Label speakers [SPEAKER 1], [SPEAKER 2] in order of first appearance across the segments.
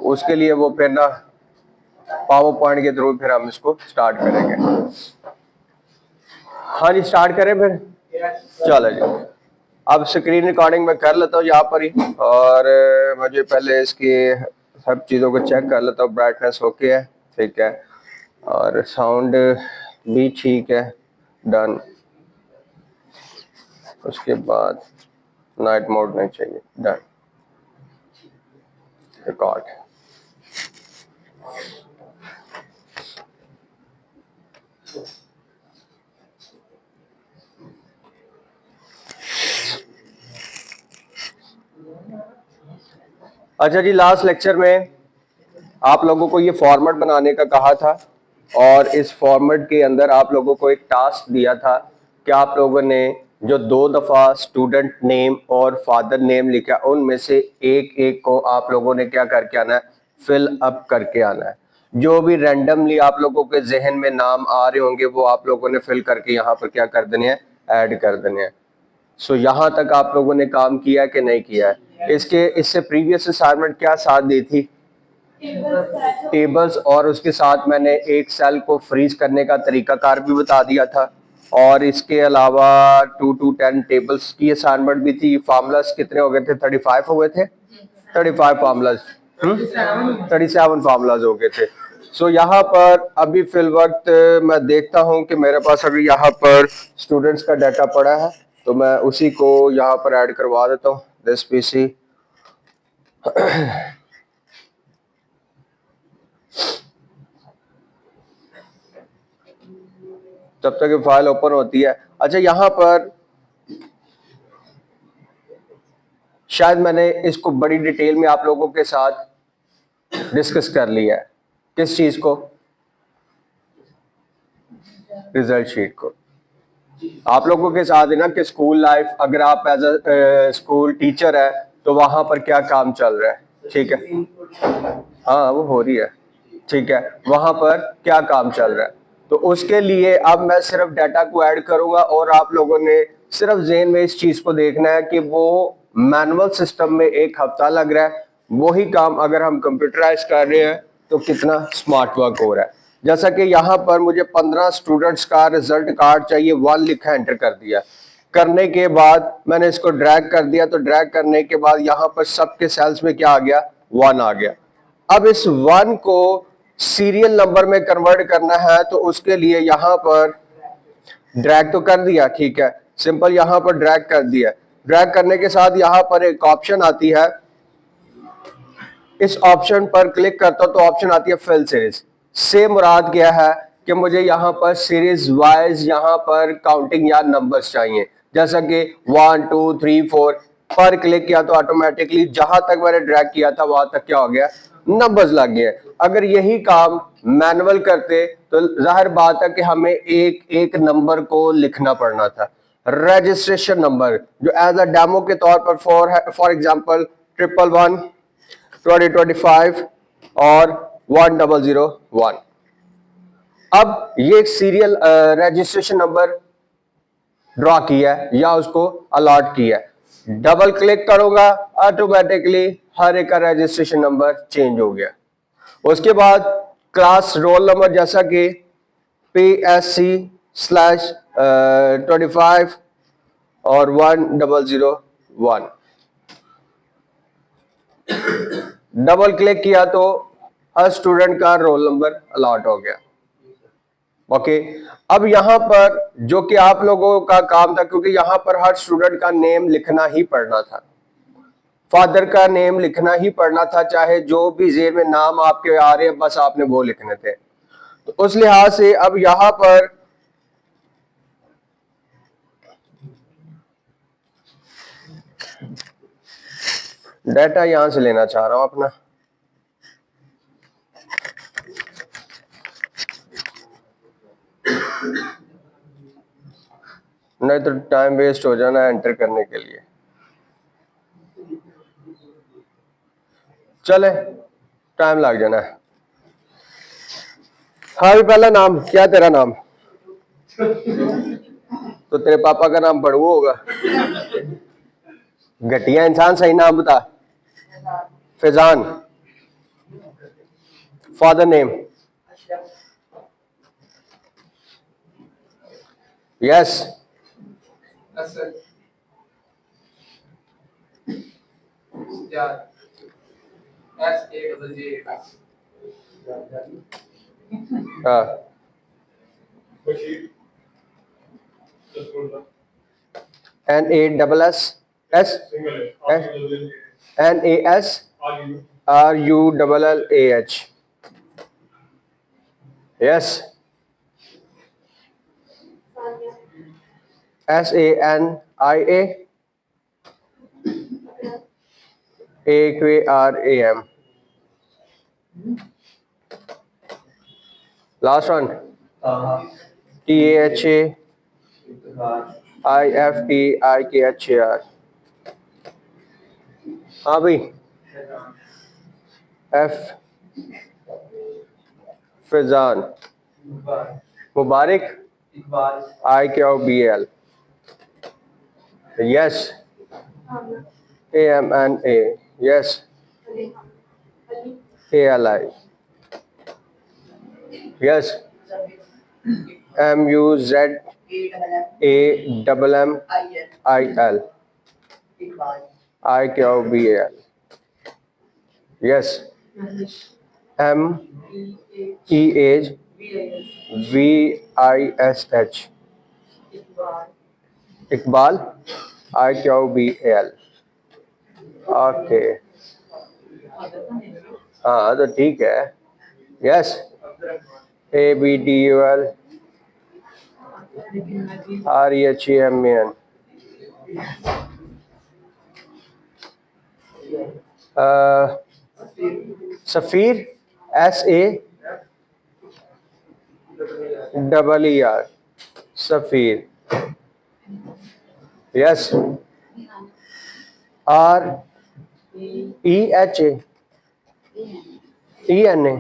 [SPEAKER 1] उसके लिए वो फिर ना पावर पॉइंट के थ्रू फिर हम इसको स्टार्ट करेंगे। हाँ जी, स्टार्ट करें फिर। चलो जी, अब स्क्रीन रिकॉर्डिंग में कर लेता हूँ यहाँ पर ही, और मुझे पहले इसकी सब चीज़ों को चेक कर लेता हूँ। ब्राइटनेस ओके है, ठीक है, और साउंड भी ठीक है, डन। उसके बाद नाइट मोड नहीं चाहिए, डन, रिकॉर्ड। अच्छा जी, लास्ट लेक्चर में आप लोगों को ये फॉर्मेट बनाने का कहा था, और इस फॉर्मेट के अंदर आप लोगों को एक टास्क दिया था कि आप लोगों ने जो 2 दफा स्टूडेंट नेम और फादर नेम लिखा, उनमें से एक एक को आप लोगों ने क्या करके आना है, फिल अप करके आना है। जो भी रैंडमली आप लोगों के जहन में नाम आ रहे होंगे वो आप लोगों ने फिल करके यहाँ पर क्या कर देने हैं, ऐड कर देने हैं। सो यहाँ तक आप लोगों ने काम किया कि नहीं किया है? इससे प्रीवियस असाइनमेंट क्या साथ दी थी? टेबल्स, और उसके साथ मैंने एक सेल को फ्रीज करने का तरीकाकार भी बता दिया था, और इसके अलावा 2 to 10 टेबल्स की असाइनमेंट भी थी। फार्मूलास कितने हो गए थे? 35 हो गए थे, 35 फार्मूलास, 37 फार्मूलास हो गए थे। सो यहाँ पर अभी फिल वक्त मैं देखता हूँ कि मेरे पास अभी यहाँ पर स्टूडेंट्स का डाटा पड़ा है, तो मैं उसी को यहाँ पर ऐड करवा देता हूँ, दिस पीसी। तब तक ये फाइल ओपन होती है। अच्छा, यहाँ पर शायद मैंने इसको बड़ी डिटेल में आप लोगों के साथ डिस्कस कर लिया है। किस चीज को? रिजल्ट शीट को। आप लोगों के साथ है ना कि स्कूल लाइफ, अगर आप एज अ स्कूल टीचर है तो वहां पर क्या काम चल रहा है, ठीक है, हाँ वो हो रही है, ठीक है, वहां पर क्या काम चल रहा है। तो उसके लिए अब मैं सिर्फ डाटा को ऐड करूंगा, और आप लोगों ने सिर्फ ज़हन में इस चीज को देखना है कि वो मैनुअल सिस्टम में 1 हफ्ता लग रहा है, वही काम अगर हम कंप्यूटराइज कर रहे हैं तो कितना स्मार्ट वर्क हो रहा है। जैसा कि यहाँ पर मुझे 15 स्टूडेंट्स का रिजल्ट कार्ड चाहिए, 1 लिखा एंटर कर दिया। करने के बाद मैंने इसको ड्रैग कर दिया, तो ड्रैग करने के बाद यहाँ पर सबके सेल्स में क्या आ गया, 1 आ गया। अब इस 1 को सीरियल नंबर में कन्वर्ट करना है, तो उसके लिए यहां पर ड्रैग तो कर दिया, ठीक है, सिंपल यहां पर ड्रैग कर दिया। ड्रैग करने के साथ यहां पर एक ऑप्शन आती है, इस ऑप्शन पर क्लिक करता हूं तो ऑप्शन आती है फिल सीरीज। से मुराद क्या है कि मुझे यहां पर सीरीज वाइज यहां पर काउंटिंग या नंबर्स चाहिए, जैसा कि 1 2 3 4 पर क्लिक किया तो ऑटोमेटिकली जहां तक मैंने ड्रैग किया था वहां तक क्या हो गया, नंबर्स लग गए। अगर यही काम मैनुअल करते तो जाहिर बात है कि हमें एक एक नंबर को लिखना पड़ना था। रजिस्ट्रेशन नंबर जो एज अ डेमो के तौर पर फॉर एग्जांपल 111 2025 और 1001। अब ये एक सीरियल रजिस्ट्रेशन नंबर ड्रॉ किया है या उसको अलॉट किया है, डबल क्लिक करूंगा ऑटोमेटिकली हर एक का रजिस्ट्रेशन नंबर चेंज हो गया। उसके बाद क्लास रोल नंबर जैसा कि PSC/25 और 1001, डबल क्लिक किया तो हर स्टूडेंट का रोल नंबर अलॉट हो गया। ओके, अब यहां पर जो कि आप लोगों का काम था, क्योंकि यहां पर हर स्टूडेंट का नेम लिखना ही पड़ना था, फादर का नेम लिखना ही पड़ना था, चाहे जो भी जेर में नाम आपके आ रहे हैं बस आपने वो लिखने थे। तो उस लिहाज से अब यहां पर डाटा यहां से लेना चाह रहा हूं अपना, नहीं तो टाइम वेस्ट हो जाना एंटर करने के लिए। चले, टाइम लग जाना है। हाँ भी पहला नाम क्या, तेरा नाम? तो तेरे पापा का नाम बड़ू होगा। घटिया इंसान, सही नाम बता। Faizan, Father name. Yes. N-A-S-S N-A-S-R-U-L-L-A-H. Yes. S-A-N-I-A A-K-R-A-M. Last one. T-A-H-A-I-F-T-I-K-H-A-R. हाँ भाई. F. Fizan. Mubarak. I-K-O-B-L. Yes. A-M-N-A. Yes. A-L-I. Yes. M-U-Z-A-M-M-I-L. I-K-O-B-A-L. Yes. M-E-A-V-I-S-H. Iqbal. I-Q-B-A-L. Okay. हाँ तो ठीक है. Yes. A-B-D-U-L R-E-H-E-M-A-N. Safir. S-A-E-E-R. Safir. Yes. R-E-H-A E-N-A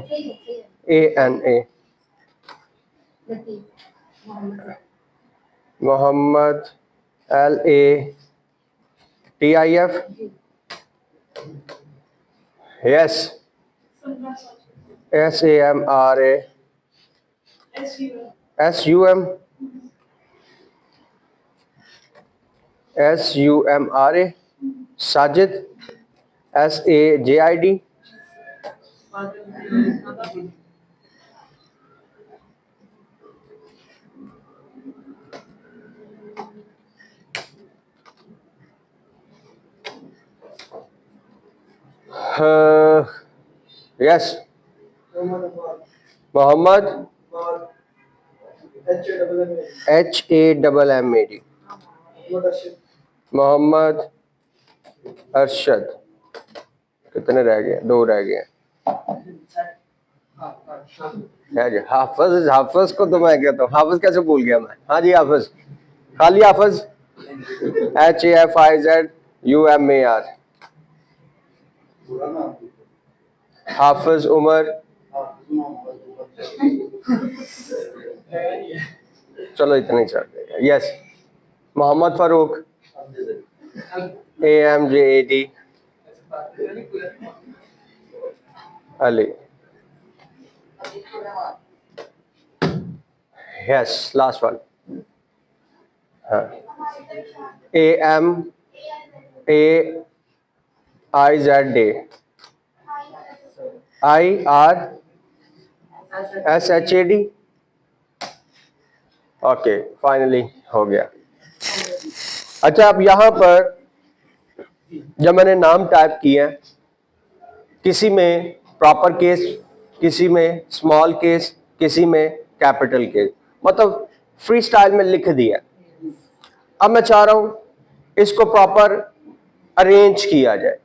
[SPEAKER 1] A-N-A. Mohammed. L-A-T-I-F. Yes. S-A-M-R-A S-U-M S-U-M-R-A. Sajid. S-A-J-I-D. Yes. Mohammed. H-A-M-M-A-D. Mohammed Arshad. कितने रह गए? 2 रह गए. हाफिज. हाफिज को तो मैं कहता हूँ. हाफिज कैसे भूल गया मैं? हाँ जी हाफिज. खाली हाफिज. H-A-F-I-Z-U-M-A-R. हाफिज उमर. चलो इतना ही चल देगा. Yes. Mohammed Farooq. A-M-J-A-D. Ali. Yes. Last one. A-M-A-I-Z-A. I-R-S-H-A-D. Okay. Finally हो गया. अच्छा अब यहाँ पर जब मैंने नाम टाइप किए हैं, किसी में प्रॉपर केस, किसी में स्मॉल केस, किसी में कैपिटल केस, मतलब फ्री स्टाइल में लिख दिया. अब मैं चाह रहा हूं इसको प्रॉपर अरेंज किया जाए.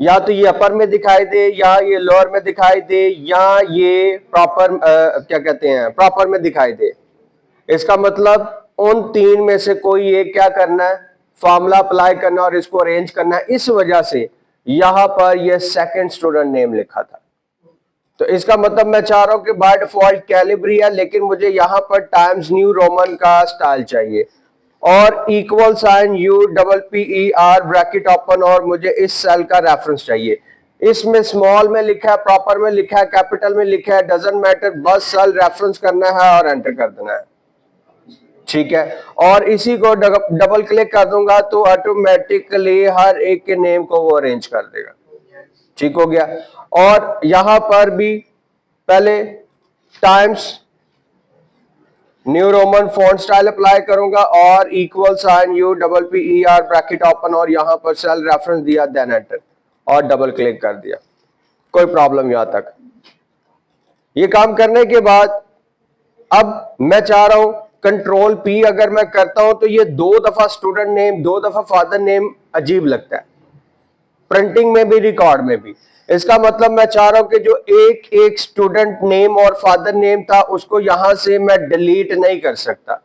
[SPEAKER 1] या तो ये अपर में दिखाई दे, या ये लोअर में दिखाई दे, या ये प्रॉपर क्या कहते हैं प्रॉपर में दिखाई दे. इसका मतलब उन 3 में से कोई एक क्या करना है, फॉर्मूला अप्लाई करना और इसको अरेंज करना है. इस वजह से यहां पर ये सेकंड स्टूडेंट नेम लिखा था. तो इसका मतलब मैं चाह रहा हूं कि बाय डिफॉल्ट कैलिब्री है, लेकिन मुझे यहां पर टाइम्स न्यू रोमन का स्टाइल चाहिए और equal sign U-P-P-E-R bracket open, और मुझे इस सेल का रेफरेंस चाहिए. इसमें स्मॉल में लिखा है, प्रॉपर में लिखा है, कैपिटल में लिखा है, डजंट मैटर, बस सेल रेफरेंस करना है और एंटर कर देना है। ठीक है, और इसी को डबल क्लिक कर दूंगा तो ऑटोमेटिकली हर एक के नेम को वो अरेंज कर देगा। ठीक हो गया। और यहां पर भी पहले Times New Roman font style apply करूंगा और equal sign UPPER bracket open और यहां पर सेल रेफरेंस दिया, देन एंटर और डबल क्लिक कर दिया। कोई प्रॉब्लम यहां तक। ये काम करने के बाद अब मैं चाह रहा हूं कंट्रोल P अगर मैं करता हूं तो ये 2 दफा स्टूडेंट नेम, 2 दफा फादर नेम अजीब लगता है, प्रिंटिंग में भी रिकॉर्ड में भी। इसका मतलब मैं चाह रहा हूं कि जो एक एक स्टूडेंट नेम और फादर नेम था उसको यहां से मैं डिलीट नहीं कर सकता।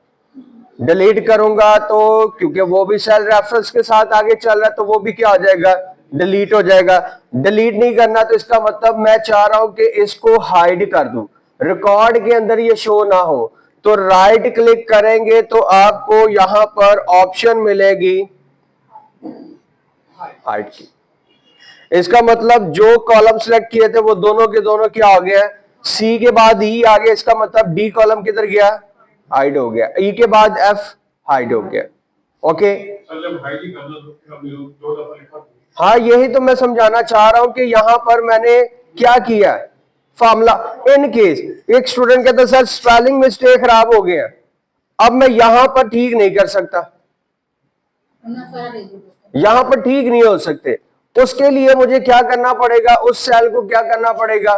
[SPEAKER 1] डिलीट करूंगा तो क्योंकि वो भी सेल रेफरेंस के साथ आगे चल रहा है तो वो भी क्या हो जाएगा, डिलीट हो जाएगा। डिलीट नहीं करना तो इसका मतलब मैं चाह रहा हूं कि इसको हाइड कर दूं, रिकॉर्ड के अंदर ये शो ना हो। तो राइट क्लिक करेंगे तो आपको यहां पर ऑप्शन मिलेगी हाइड की। इसका मतलब जो कॉलम सेलेक्ट किए थे वो दोनों के दोनों क्या हो गया, सी के बाद ई आ गया, इसका मतलब डी कॉलम किधर गया, हाइड हो गया, ई के बाद एफ हाइड हो गया। ओके, हाँ यही तो मैं समझाना चाह रहा हूं कि यहां पर मैंने क्या किया, फॉर्मूला इन केस एक स्टूडेंट कहता सर स्पेलिंग मिस्टेक खराब हो गया, अब मैं यहां पर ठीक नहीं कर सकता, यहां पर ठीक नहीं हो सकते, उसके लिए मुझे क्या करना पड़ेगा, उस सेल को क्या करना पड़ेगा,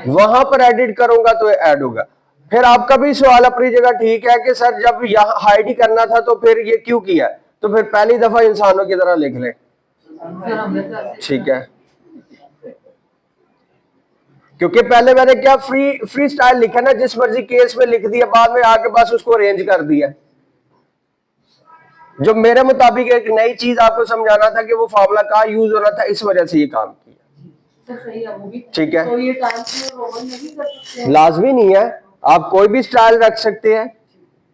[SPEAKER 1] वहां पर एडिट करूंगा तो ऐड होगा। फिर आपका भी सवाल अपनी जगह ठीक है कि सर जब यहां हाइड ही करना था तो फिर ये क्यों किया, तो फिर पहली दफा इंसानों की तरह लिख लें। ठीक है, क्योंकि पहले मैंने क्या फ्री स्टाइल लिखा ना, जिस मर्जी केस में लिख दिया, बाद में आके बस उसको अरेंज कर दिया। जो मेरे मुताबिक एक नई चीज आपको समझाना था कि वो फार्मूला कहां यूज होना था, इस वजह से ये काम किया। ठीक है,
[SPEAKER 2] तो ये टाइम्स रोमन नहीं कर सकते,
[SPEAKER 1] लाजमी नहीं है, आप कोई भी स्टाइल रख सकते हैं।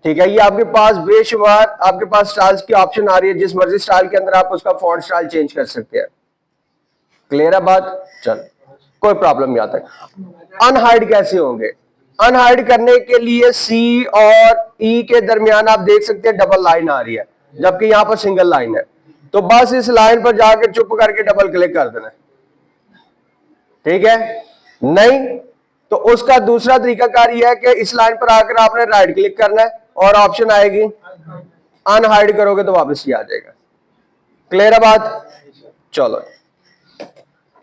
[SPEAKER 1] ठीक है, ये आपके पास बेशुमार आपके पास स्टाइल्स की ऑप्शन आ रही है, जिस मर्जी स्टाइल के अंदर आप उसका फॉन्ट स्टाइल चेंज कर सकते हैं। क्लियर है बात, चल कोई प्रॉब्लम नहीं आता। अनहाइड कैसे होंगे, अनहाइड करने के लिए सी और ई के दरमियान आप देख सकते हैं डबल लाइन आ रही है, जबकि यहां पर सिंगल लाइन है, तो बस इस लाइन पर जाकर चुप करके डबल क्लिक कर देना। ठीक है, नहीं तो उसका दूसरा तरीकाकार यह है कि इस लाइन पर आकर आपने राइट क्लिक करना है और ऑप्शन आएगी अनहाइड, करोगे तो वापस ही आ जाएगा। क्लियर है बात, चलो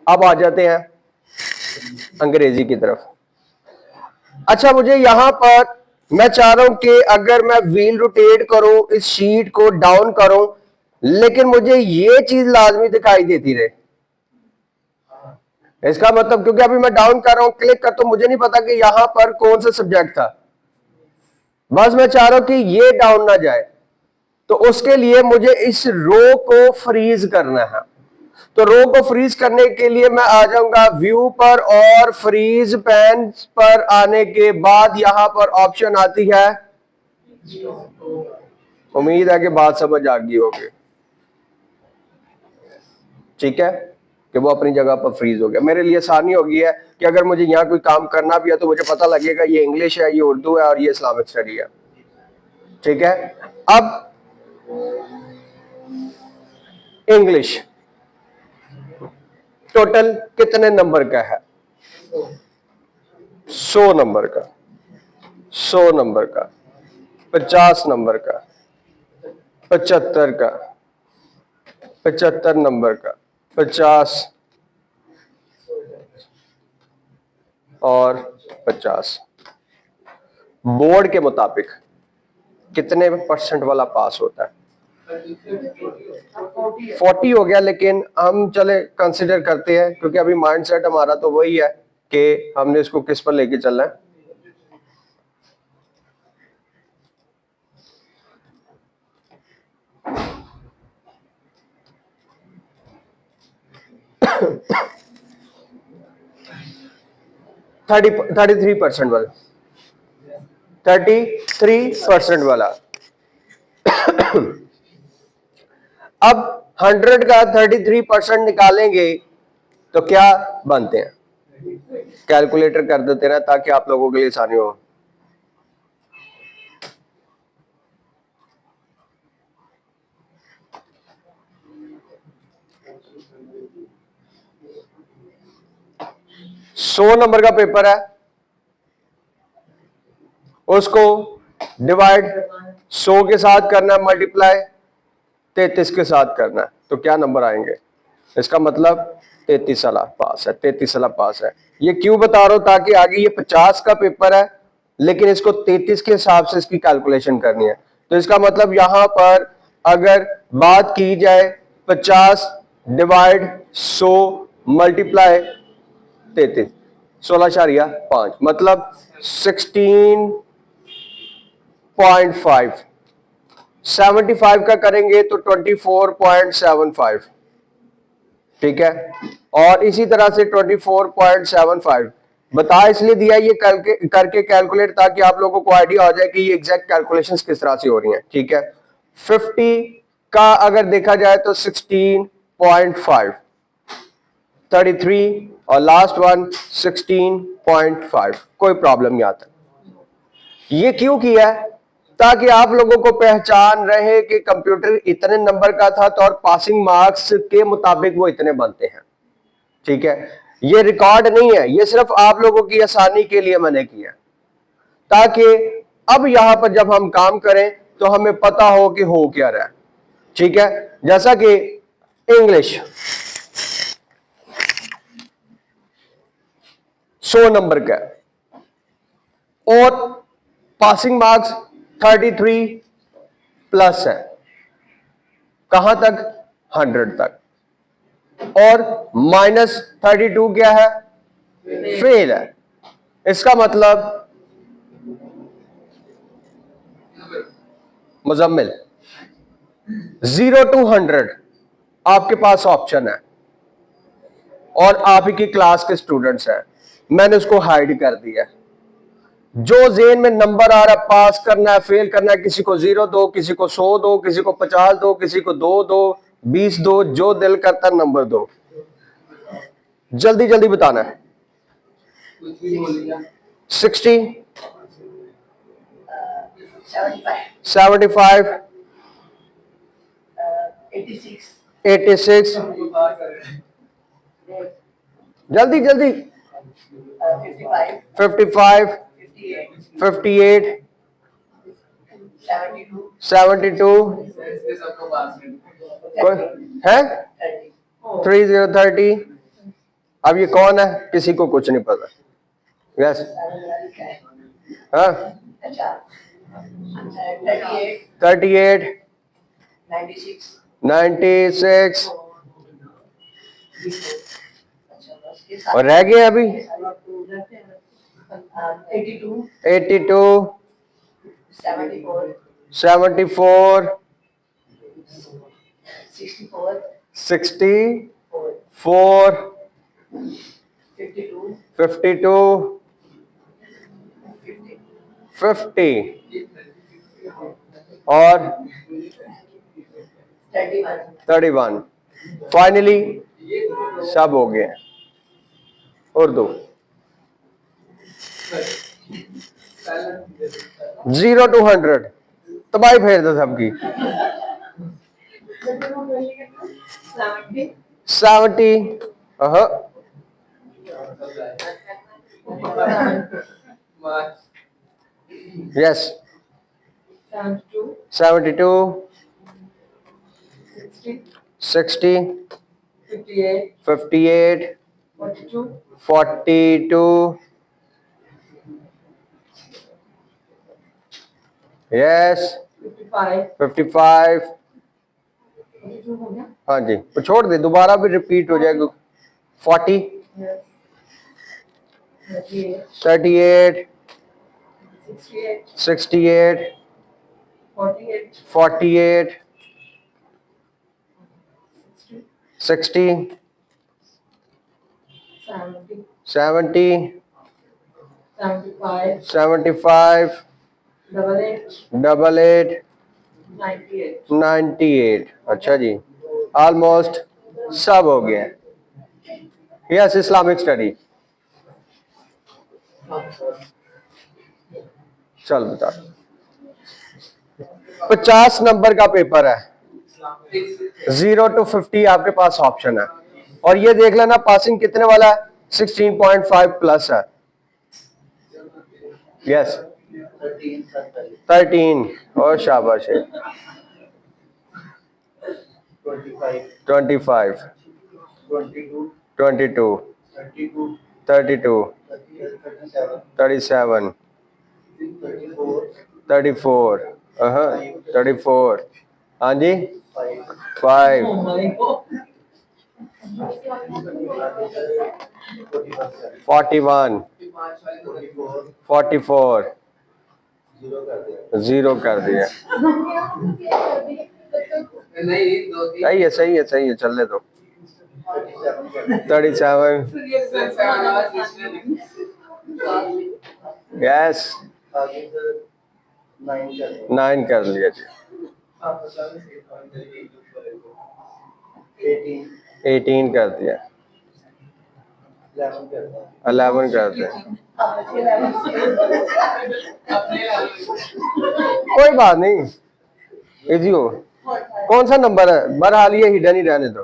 [SPEAKER 1] अब आ जाते हैं अंग्रेजी की तरफ। अच्छा, मुझे यहां पर मैं चाह रहा हूं कि अगर मैं व्हील रोटेट करूं, इस शीट को डाउन करूं, लेकिन मुझे ये चीज लाजमी दिखाई देती रहे। इसका मतलब क्योंकि अभी मैं डाउन कर रहा हूं, क्लिक कर, तो मुझे नहीं पता कि यहां पर कौन सा सब्जेक्ट था, बस मैं चाह रहा हूं कि ये डाउन ना जाए, तो उसके लिए मुझे इस रो को फ्रीज करना है। तो रो को फ्रीज करने के लिए मैं आ जाऊंगा व्यू पर और फ्रीज पैन पर आने के बाद यहां पर ऑप्शन आती है, उम्मीद है कि बात समझ आ गई होगी। ठीक है, कि वो अपनी जगह पर फ्रीज हो गया। मेरे लिए आसानी हो गई है कि अगर मुझे यहाँ कोई काम करना भी है तो मुझे पता लगेगा ये इंग्लिश है, ये उर्दू है और ये इस्लामिक स्टडी है। ठीक है, अब इंग्लिश टोटल कितने नंबर का है, 100 नंबर का, 100 नंबर का, 50 नंबर का, 75 का, 75 नंबर का, 50 और 50। बोर्ड के मुताबिक कितने % वाला पास होता है, 40 हो गया, लेकिन हम चले कंसिडर करते हैं क्योंकि अभी माइंडसेट हमारा तो वही है कि हमने इसको किस पर लेके चलना है। थर्टी 33% वाला, 33% वाला। अब 100 का 33% निकालेंगे तो क्या बनते हैं? कैलकुलेटर कर देते ना ताकि आप लोगों के लिए आसानी हो। सौ नंबर का पेपर है, उसको डिवाइड 100 के साथ करना है, मल्टीप्लाई 33 के साथ करना है, तो क्या नंबर आएंगे? इसका मतलब 33 साल पास है, 33 साल पास है। ये क्यों बता रहा हूं? ताकि आगे ये 50 का पेपर है लेकिन इसको 33 के हिसाब से इसकी कैलकुलेशन करनी है। तो इसका मतलब यहां पर अगर बात की जाए 50 डिवाइड 100 मल्टीप्लाई 33, 16.5 मतलब 16.5। 75 का करेंगे तो 24.75, ठीक है। और इसी तरह से 24.75 बता इसलिए दिया ये करके कैलकुलेट ताकि आप लोगों को आइडिया हो जाए कि ये एग्जैक्ट कैलकुलेशंस किस तरह से हो रही हैं, ठीक है। 50 का अगर देखा जाए तो 16.5, 33 और लास्ट वन 16.5, कोई प्रॉब्लम नहीं आता। ये क्यों किया है? ताकि आप लोगों को पहचान रहे कि कंप्यूटर इतने नंबर का था तो और पासिंग मार्क्स के मुताबिक वो इतने बनते हैं, ठीक है। ये रिकॉर्ड नहीं है, ये सिर्फ आप लोगों की आसानी के लिए मैंने किया ताकि अब यहां पर जब हम काम करें तो हमें पता हो कि हो क्या रहा है, ठीक है। जैसा कि इंग्लिश 100 नंबर का और पासिंग मार्क्स 33 प्लस है, कहां तक? 100 तक। और -32 क्या है? फेल है। इसका मतलब मुजम्मिल 0 to 100 आपके पास ऑप्शन है और आप ही की क्लास के स्टूडेंट्स हैं, मैंने उसको हाइड कर दिया। जो जेन में नंबर आ रहा, पास करना है फेल करना है, किसी को 0 दो, किसी को 100 दो, किसी को 50 दो, किसी को 2 दो, 20 दो, जो दिल करता नंबर दो। जल्दी जल्दी बताना है। 60, 75, 86, जल्दी जल्दी 55, 58, 72 है 30, 30। अब ये कौन है? किसी को कुछ नहीं पता। यस, हाँ 38, 96 और रह गए अभी 82, 74, 64, 52, 50 और 31। फाइनली सब हो गए। उर्दू 0 to 100 तबाही फेर दो सबकी। 70, यस 72, 60, 58, 42, यस 55। हाँ जी, तो छोड़ दे, दोबारा भी रिपीट हो जाएगा। 40, 38, 68, 48, 60, 70, 75, 88, 98। अच्छा जी, ऑलमोस्ट सब हो गया। Yes Islamic study. चल बता, 50 नंबर का पेपर है, 0 to 50 आपके पास ऑप्शन है। और ये देख लेना पासिंग कितने वाला है, 16.5 प्लस है। यस 13 और शाबाश है। 25 22 32 37 34 34 हाँ जी 5 41 44 0 कर दिया। सही है चलने दो। 37 यस 9 कर लिया जी। 18 कर दिया। 11 कर दिया। कोई बात नहीं, इजी हो। कौन सा नंबर है, बहरहाल ये हिडन ही रहने दो।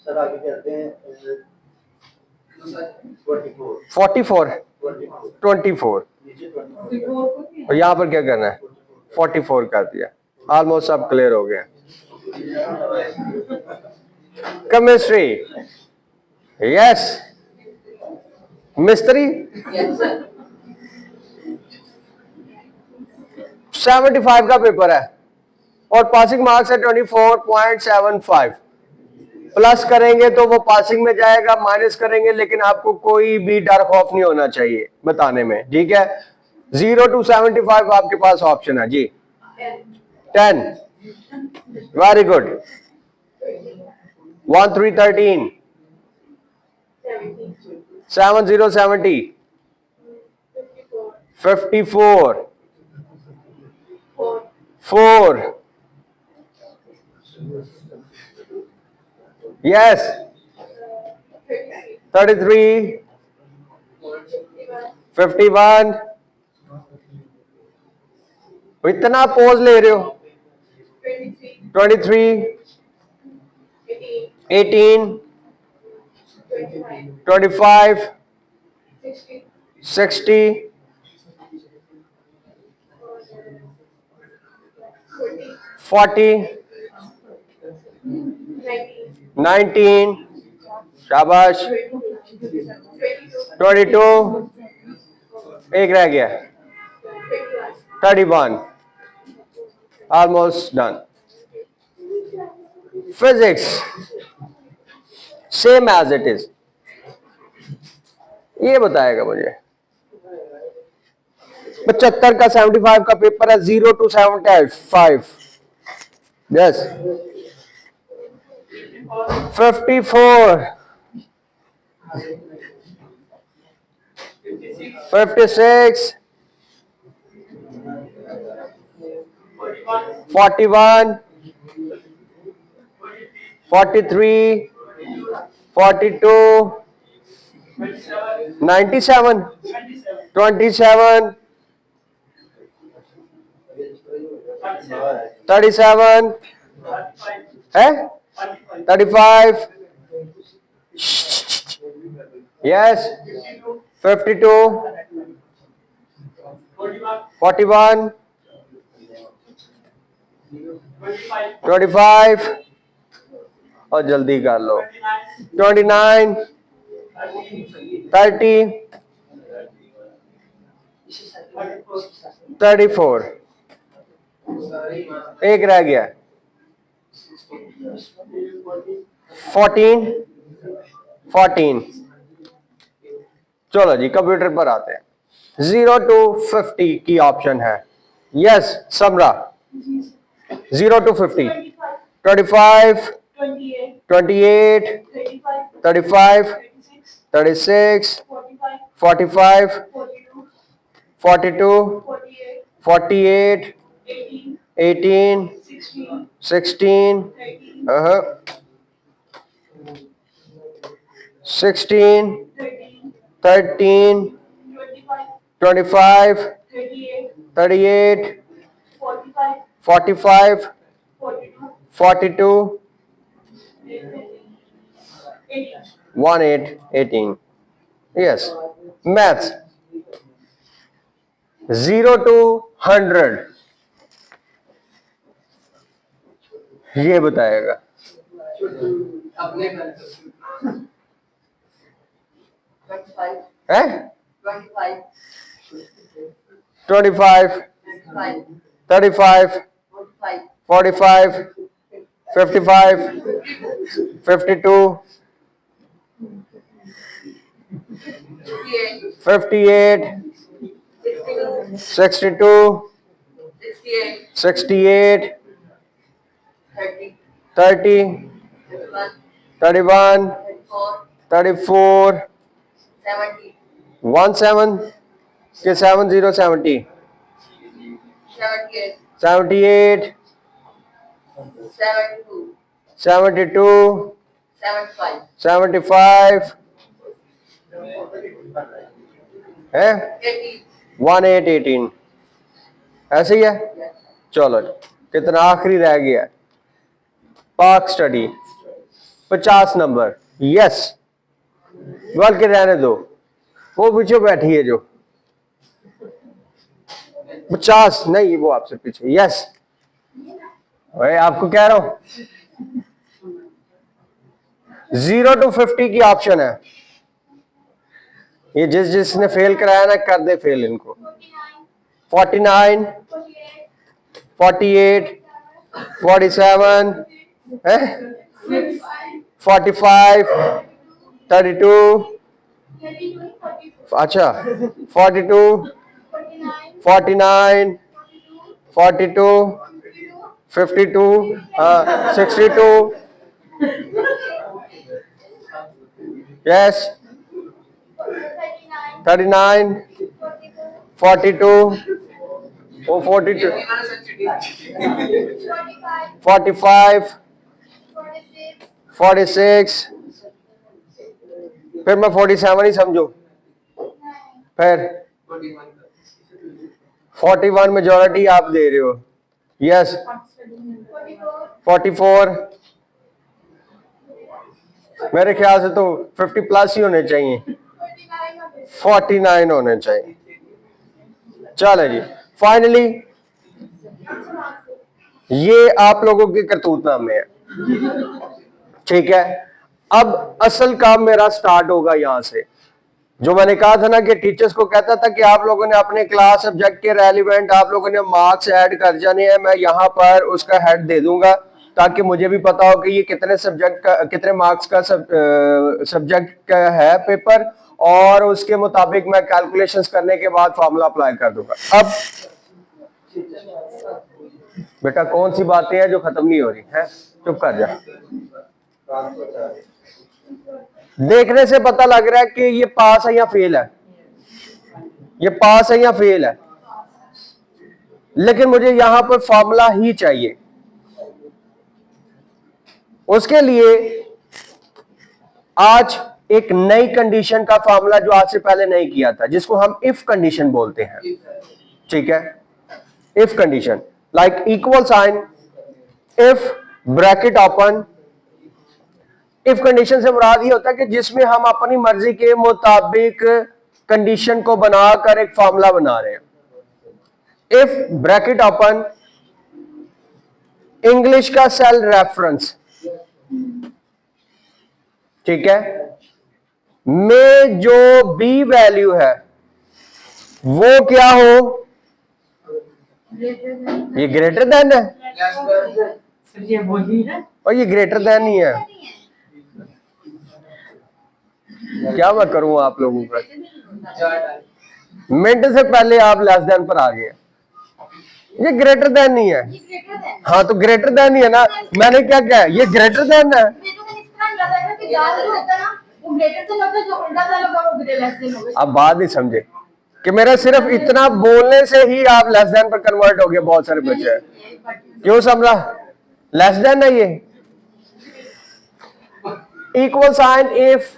[SPEAKER 3] सर आगे कहते हैं
[SPEAKER 1] 44 24 और यहाँ पर क्या करना है, 44 कर दिया। ऑलमोस्ट सब क्लियर हो गया। केमिस्ट्री यस, मिस्त्री 75 का पेपर है और पासिंग मार्क्स है 24.75। प्लस करेंगे तो वो पासिंग में जाएगा, माइनस करेंगे लेकिन आपको कोई भी डर खौफ नहीं होना चाहिए बताने में, ठीक है। 0 to 75 आपके पास ऑप्शन है जी। 10 वेरी गुड। 1 3 13 7 0 70 54 4 yes 33 51 इतना पोज ले रहे हो। 23 18 25 60 40 19 शाबाश 22 एक रह गया 31 almost done. Physics same as it is, ये बताएगा मुझे। 75 का 75 का पेपर है, 0 to 75 यस 54 56 41 43 42 97 27 37 है 35 यस 52 41 25 और जल्दी कर लो 29 30 34 एक रह गया 14 14। चलो जी कंप्यूटर पर आते हैं। 0 to 50 की ऑप्शन है। Yes Samra 0 to 50 25 28 35 36 45 42 48 18 16 uh-huh 16, 13, 25, 38, 45, 42, 18. Yes. Maths. 0 to 100 ये बताएगा। है 25, 35, 45, 55, 52, 58, 62, 68, 30, 31, 34, 17 के 70, 70, 78, 72, 75 है 18 ऐसे ही है। चलो कितना आखिरी रह गया? पाक स्टडी 50 नंबर। यस, बल्कि रहने दो, वो पीछे बैठी है जो 50 नहीं, वो आपसे पीछे। यस, भाई आपको कह रहा हूं 0 to 50 की ऑप्शन है। ये जिसने फेल कराया ना, कर दे फेल इनको। 49, 48, 47 है, 45, 32, अच्छा 42, 49, 42, 52, हाँ 62, यस 39, 42, वो 42, 45, 46, फिर मैं 47 ही समझू, फिर 41 मेजॉरिटी आप दे रहे हो। यस 44, मेरे ख्याल से तो 50 प्लस ही होने चाहिए, 49 होने चाहिए। चलो जी, फाइनली ये आप लोगों के करतूतनामे है, ठीक है। अब असल काम मेरा स्टार्ट होगा यहां से। जो मैंने कहा था ना कि टीचर्स को कहता था कि आप लोगों ने अपने क्लास सब्जेक्ट के रेलिवेंट आप लोगों ने मार्क्स ऐड कर जाने हैं, मैं यहां पर उसका हेड दे दूंगा ताकि मुझे भी पता हो कि ये कितने सब्जेक्ट का, कितने मार्क्स का सब्जेक्ट का है पेपर, और उसके मुताबिक मैं कैलकुलेशंस करने के बाद फार्मूला अप्लाई कर दूंगा। अब बेटा कौन सी बातें हैं जो खत्म नहीं हो रही है? चुप कर जा। देखने से पता लग रहा है कि ये पास है या फेल है, ये पास है या फेल है, लेकिन मुझे यहां पर फॉर्मूला ही चाहिए। उसके लिए आज एक नई कंडीशन का फॉर्मूला जो आज से पहले नहीं किया था, जिसको हम इफ कंडीशन बोलते हैं, ठीक है। If condition like equal sign, if bracket open. If condition से मुराद ये होता है कि जिसमें हम अपनी मर्जी के मुताबिक कंडीशन को बनाकर एक फॉर्मूला बना रहे हैं। इफ ब्रैकेट ओपन, इंग्लिश का सेल रेफरेंस, ठीक है, में जो बी वैल्यू है वो क्या हो? ये ग्रेटर देन है, और ये ग्रेटर देन नहीं है। क्या मैं करूं आप लोगों का? मिनट से पहले आप लेस देन पर आ गए। ये ग्रेटर देन नहीं है। हाँ तो ग्रेटर देन ही है ना, मैंने क्या कहा? ये ग्रेटर देन है। अब बात नहीं समझे कि मेरा सिर्फ इतना बोलने से ही आप लेस देन पर कन्वर्ट हो गए। बहुत सारे बच्चे क्यों समझा? लेस देन है ये। Equal sign if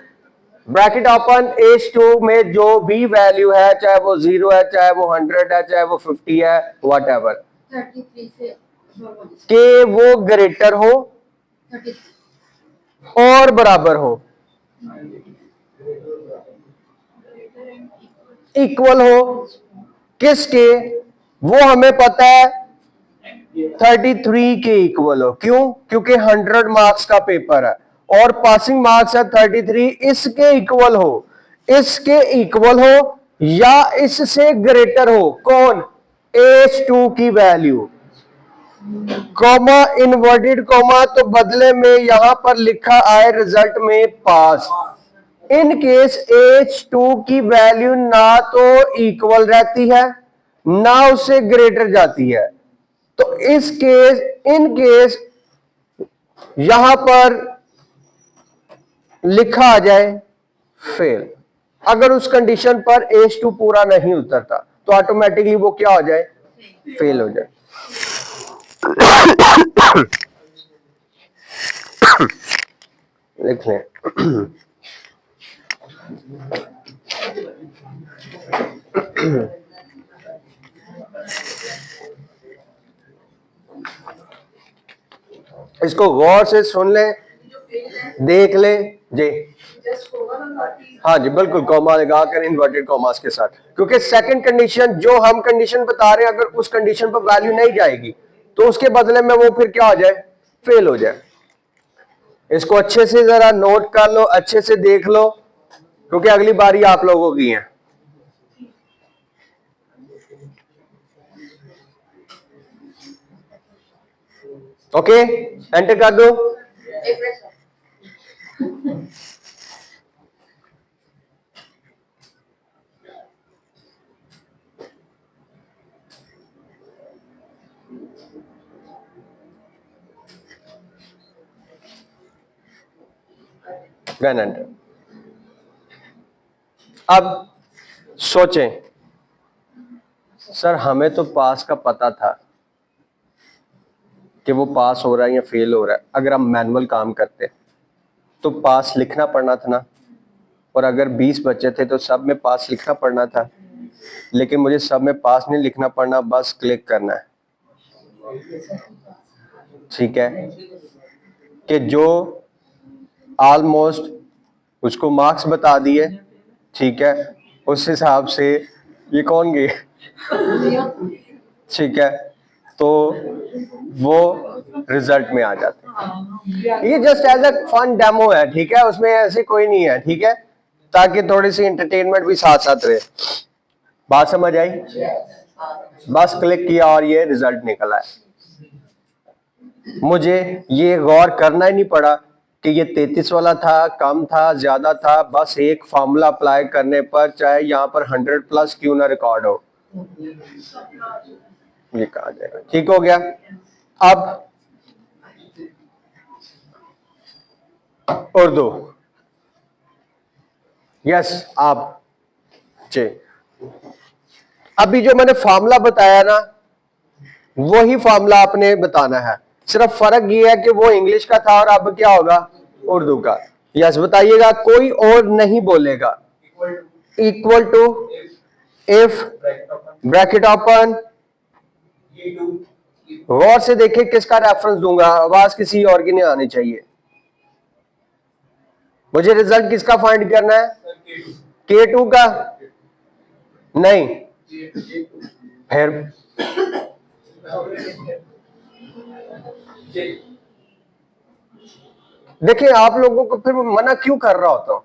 [SPEAKER 1] bracket open, H2 में जो भी वैल्यू है, चाहे वो 0 है, चाहे वो 100 है, चाहे वो 50 है, वट एवर,
[SPEAKER 2] 33 से
[SPEAKER 1] के वो ग्रेटर हो
[SPEAKER 2] 33
[SPEAKER 1] और बराबर हो, इक्वल हो किसके, वो हमें पता है 33 के इक्वल हो। क्यों? क्योंकि 100 मार्क्स का पेपर है और पासिंग मार्क्स है 33, इसके इक्वल हो, इसके इक्वल हो या इससे ग्रेटर हो। कौन? H2 की वैल्यू, कॉमा, इन्वर्टेड कॉमा, तो बदले में यहां पर लिखा आए रिजल्ट में पास। इन केस H2 की वैल्यू ना तो इक्वल रहती है ना उससे ग्रेटर जाती है, तो इस केस, इन केस यहां पर लिखा आ जाए फेल। अगर उस कंडीशन पर H2 पूरा नहीं उतरता तो ऑटोमेटिकली वो क्या हो जाए? फेल हो जाए। लिख लें, इसको गौर से सुन ले, देख ले जी।
[SPEAKER 2] जस्ट होगा ना बाकी
[SPEAKER 1] हाँ जी बिल्कुल, कॉमा लगाकर इन्वर्टेड कॉमास के साथ, क्योंकि सेकंड कंडीशन जो हम कंडीशन बता रहे हैं, अगर उस कंडीशन पर वैल्यू नहीं जाएगी तो उसके बदले में वो फिर क्या हो जाए? फेल हो जाए। इसको अच्छे से जरा नोट कर लो, अच्छे से देख लो, क्योंकि अगली बारी आप लोगों की है। ओके, एंटर कर दो।
[SPEAKER 2] एक मिनट
[SPEAKER 1] देन एंटर। अब सोचें, सर हमें तो पास का पता था कि वो पास हो रहा है या फेल हो रहा है। अगर हम मैनुअल काम करते तो पास लिखना पड़ना था ना, और अगर 20 बच्चे थे तो सब में पास लिखना पड़ना था, लेकिन मुझे सब में पास नहीं लिखना पड़ना, बस क्लिक करना है। ठीक है, कि जो ऑलमोस्ट उसको मार्क्स बता दिए, ठीक है, उस हिसाब से ये कौन गए, ठीक है, तो वो रिजल्ट में आ जाते हैं। ये just as a fun demo है, ठीक है, उसमें ऐसे कोई नहीं है, ठीक है, ताकि थोड़ी सी एंटरटेनमेंट भी साथ साथ रहे। बात समझ आई? बस क्लिक किया और ये रिजल्ट निकला है। मुझे ये गौर करना ही नहीं पड़ा कि ये 33 वाला था, कम था, ज्यादा था, बस एक फॉर्मूला अप्लाई करने पर चाहे यहां पर 100 प्लस क्यों ना रिकॉर्ड हो, ये कहा जाएगा। ठीक हो गया। अब उर्दू, यस आप जी, अभी जो मैंने फॉर्मूला बताया ना, वही फॉर्मूला आपने बताना है। सिर्फ फर्क ये है कि वो इंग्लिश का था और अब क्या होगा? उर्दू का। यस बताइएगा, कोई और नहीं बोलेगा। Equal to, if, bracket open, गौर से देखिए किसका रेफरेंस दूंगा, आवाज किसी और की नहीं आनी चाहिए। मुझे रिजल्ट किसका फाइंड करना है? K2 का नहीं, फिर देखिए आप लोगों को फिर मना क्यों कर रहा होता हूं,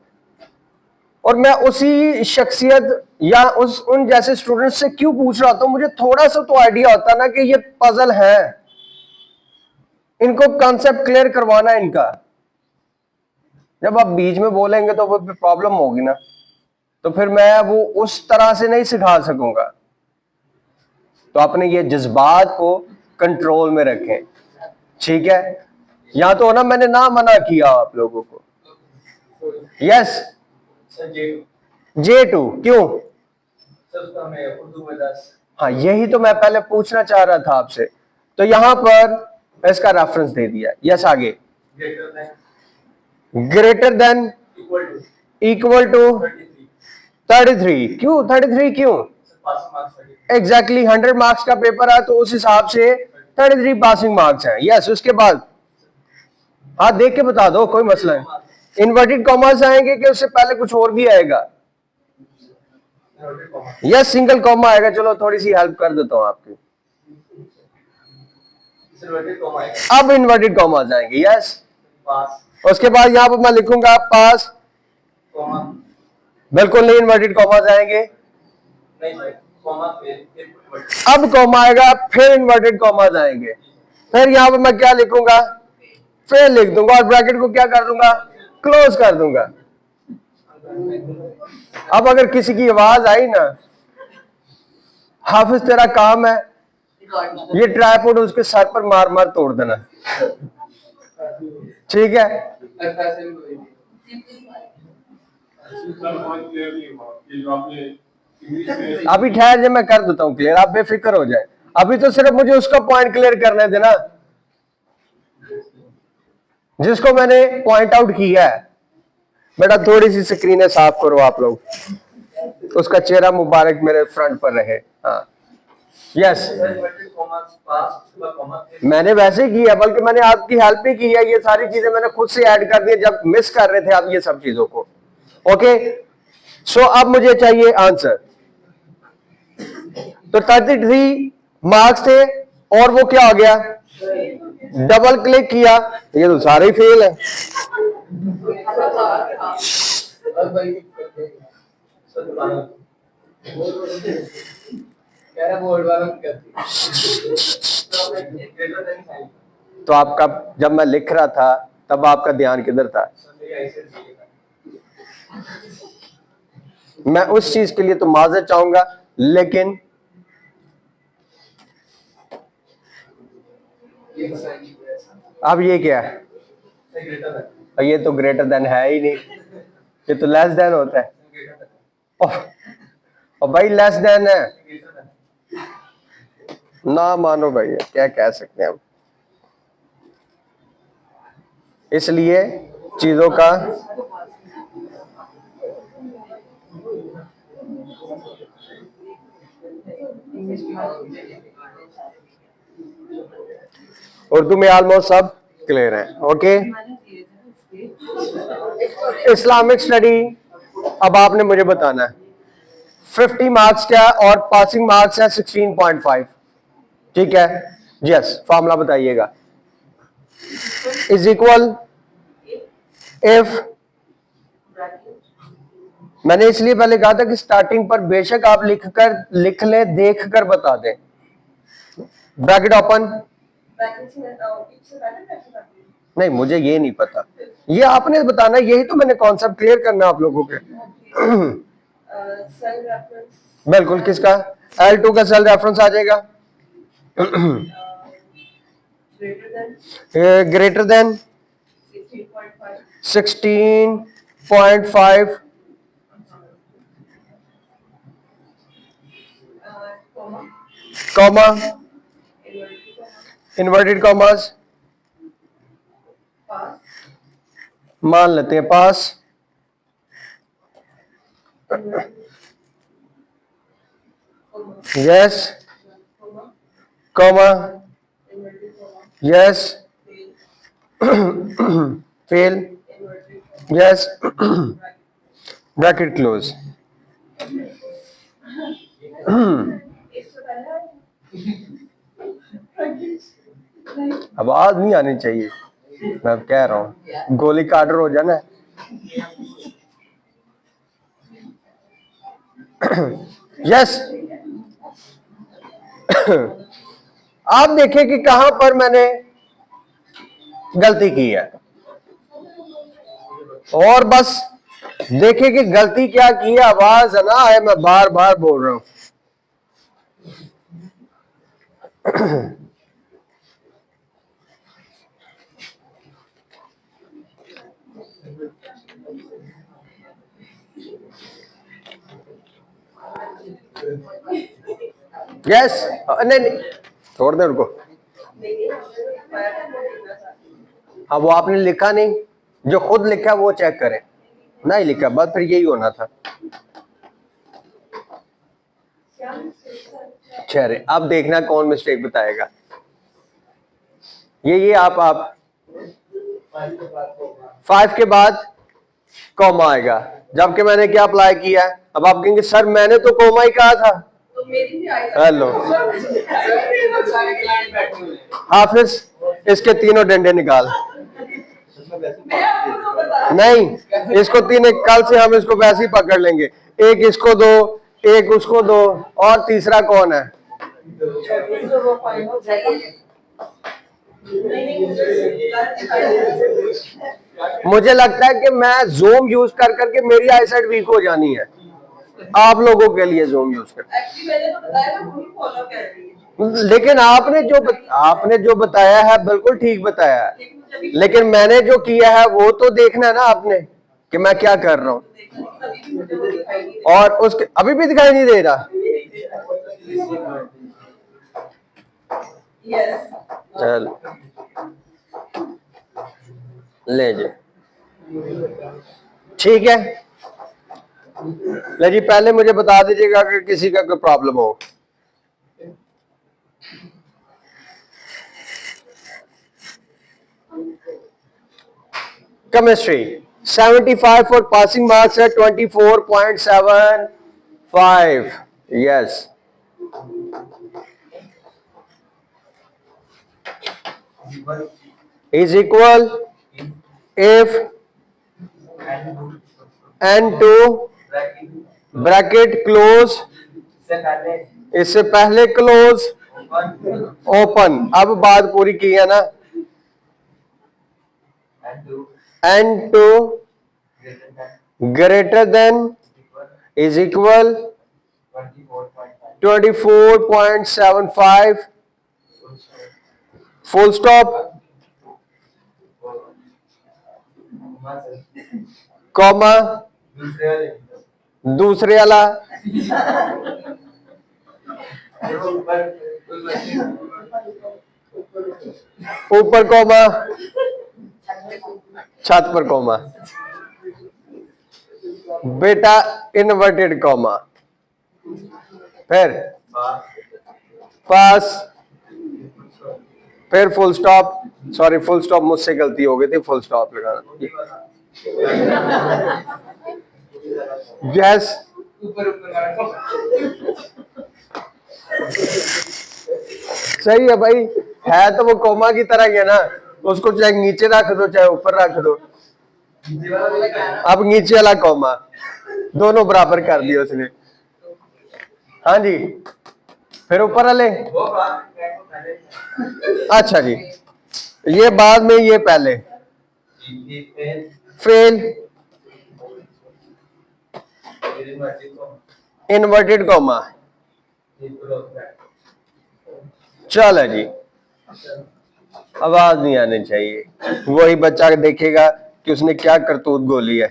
[SPEAKER 1] और मैं उसी शख्सियत या उन जैसे स्टूडेंट्स से क्यों पूछ रहा होता हूं। मुझे थोड़ा सा तो आइडिया होता ना कि ये पजल है, इनको कॉन्सेप्ट क्लियर करवाना है इनका। जब आप बीच में बोलेंगे तो वो प्रॉब्लम होगी ना, तो फिर मैं वो उस तरह से नहीं सिखा सकूंगा। तो अपने ये जज्बात को कंट्रोल में रखें, ठीक है। या तो ना मैंने ना मना किया आप लोगों को। यस J2 क्यों? हाँ यही तो मैं पहले पूछना चाह रहा था आपसे, तो यहां पर इसका रेफरेंस दे दिया। यस आगे, ग्रेटर देन, इक्वल टू 33। क्यों 33? क्यों? एग्जैक्टली 100 मार्क्स का पेपर है तो उस हिसाब से 33 पासिंग मार्क्स हैं। यस, उसके बाद हाँ देख के बता दो, कोई मसला है। इन्वर्टेड कॉमास आएंगे कि उससे पहले कुछ और भी आएगा? यस, सिंगल कॉमा आएगा। चलो थोड़ी सी हेल्प कर देता हूं आपकी। अब इन्वर्टेड कॉमास आएंगे। यस, उसके बाद यहां पर मैं लिखूंगा पास। बिल्कुल नहीं, इन्वर्टेड कॉमास आएंगे। अब कॉमा आएगा, फिर इन्वर्टेड कॉमास आएंगे। फिर यहां पर मैं क्या लिखूंगा? फिर लिख दूंगा और ब्रैकेट को क्या कर दूंगा? क्लोज कर दूंगा। अब अगर किसी की आवाज आई ना, हाफिज तेरा काम है ये ट्राइपॉड उसके सर पर मार मार तोड़ देना, ठीक है? अभी ठहर जाए, मैं कर देता हूं क्लियर, आप बेफिक्र हो जाए। अभी तो सिर्फ मुझे उसका पॉइंट क्लियर करने देना जिसको मैंने पॉइंट आउट किया है। बेटा थोड़ी सी स्क्रीनें साफ करो आप लोग, उसका चेहरा मुबारक मेरे फ्रंट पर रहे। हाँ यस, मैंने वैसे किया, बल्कि मैंने आपकी हेल्प भी की है। ये सारी चीजें मैंने खुद से ऐड कर दी जब मिस कर रहे थे आप ये सब चीजों को। ओके, सो अब मुझे चाहिए आंसर। तो 33 मार्क्स थे और वो क्या हो गया? डबल क्लिक किया, ये तो सारे ही फेल है। तो आपका जब मैं लिख रहा था तब आपका ध्यान किधर था? मैं उस चीज के लिए तो माजरत चाहूंगा, लेकिन अब ये क्या है? ये तो ग्रेटर देन है ही नहीं, ये तो लेस देन होता है। और भाई लेस देन है ना, मानो भाई क्या कह सकते हैं हम। इसलिए चीजों का उर्दू में ऑलमोस्ट सब क्लियर है। ओके, इस्लामिक स्टडी अब आपने मुझे बताना है। 50 मार्क्स क्या और पासिंग मार्क्स है 16.5, ठीक है? यस, फॉर्मूला बताइएगा। इज इक्वल इफ, मैंने इसलिए पहले कहा था कि स्टार्टिंग पर बेशक आप लिख लें, देख कर बता दें। ब्रैकेट ओपन, नहीं मुझे ये नहीं पता, ये आपने बताना, यही तो मैंने कॉन्सेप्ट क्लियर करना आप लोगों के। बिल्कुल, किसका? L2 का सेल रेफरेंस आ जाएगा। Greater than 16.5 comma inverted commas, मान लेते हैं pass. Yes, comma, yes, fail, yes, bracket close. आवाज नहीं आनी चाहिए, मैं कह रहा हूं गोली का ऑर्डर हो जाना। यस, आप देखें कि कहां पर मैंने गलती की है, और बस देखें कि गलती क्या की है। आवाज है ना है, मैं बार बार बोल रहा हूं। यस, नहीं छोड़ दे उनको। हाँ वो आपने लिखा नहीं, जो खुद लिखा है वो चेक करें। नहीं लिखा, बस फिर यही होना था। चलिए अब देखना कौन मिस्टेक बताएगा। ये आप 5 के बाद कॉमा आएगा, जबकि मैंने क्या अप्लाई किया है। अब आप कहेंगे सर मैंने तो कॉमा ही कहा था।
[SPEAKER 2] तो मेरी भी आई।
[SPEAKER 1] हेलो हाफिज, इसके तीनों डंडे निकाल।
[SPEAKER 2] मैं आपको तो बता
[SPEAKER 1] नहीं, इसको तीन, कल से हम इसको वैसे ही पकड़ लेंगे। एक इसको दो, एक उसको दो, और तीसरा कौन है? मुझे लगता है कि मैं जूम यूज कर करके मेरी आईसाइट वीक हो जानी है। आप लोगों के लिए जूम यूज कर,
[SPEAKER 2] एक्चुअली मैंने तो बताया मैं वही फॉलो कर रही हूँ।
[SPEAKER 1] लेकिन आपने जो बताया है बिल्कुल ठीक बताया है,
[SPEAKER 2] लेकिन मुझे अभी
[SPEAKER 1] लेकिन मैंने जो किया है वो तो देखना है ना आपने कि मैं क्या कर रहा हूँ।
[SPEAKER 2] अभी भी मुझे वो दिखाई नहीं दे
[SPEAKER 1] और उसके अभी भी दिखाई नहीं दे रहा।
[SPEAKER 2] यस।
[SPEAKER 1] चल ले जी, ठीक है। ले जी, पहले मुझे बता दीजिएगा अगर किसी का कोई प्रॉब्लम हो। केमिस्ट्री 75 फॉर पासिंग मार्क्स है 24.75। Yes, is equal if n2 bracket close, इससे पहले क्लोज ओपन। अब बात पूरी की है ना। n2 greater than is equal 24.75 full stop comma दूसरे वाला ऊपर कॉमा छत पर कॉमा, बेटा इन्वर्टेड कॉमा, फिर पास, फिर full stop. Sorry full stop मुझसे गलती हो गई थी, फुल स्टॉप लगाना। यस, सही है भाई, है तो वो कोमा की तरह ही है ना, उसको चाहे नीचे रख दो चाहे ऊपर रख दो। अब नीचे वाला कोमा दोनों बराबर कर दिया उसने। हाँ जी, फिर ऊपर वाले। अच्छा जी, ये बाद में, ये पहले फेल इन्वर्टेड कॉमा। चलो जी, आवाज नहीं आनी चाहिए, वही बच्चा देखेगा कि उसने क्या करतूत गोली है।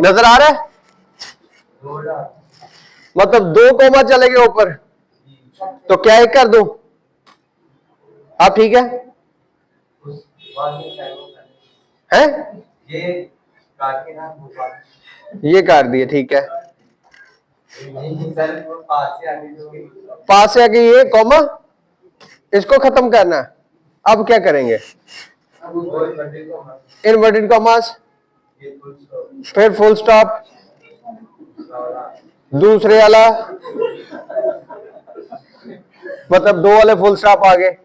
[SPEAKER 1] नजर आ रहा है? मतलब 2 कोमा चले गए ऊपर, तो क्या एक कर दूं? आप ठीक है? हैं? ये काट दिए, ठीक है। पास से आगे ये कॉमा, इसको खत्म करना है। अब क्या करेंगे? इन्वर्टेड कॉमास, फिर फुल स्टॉप, दूसरे वाला, मतलब 2 वाले फुल स्टॉप आ गए।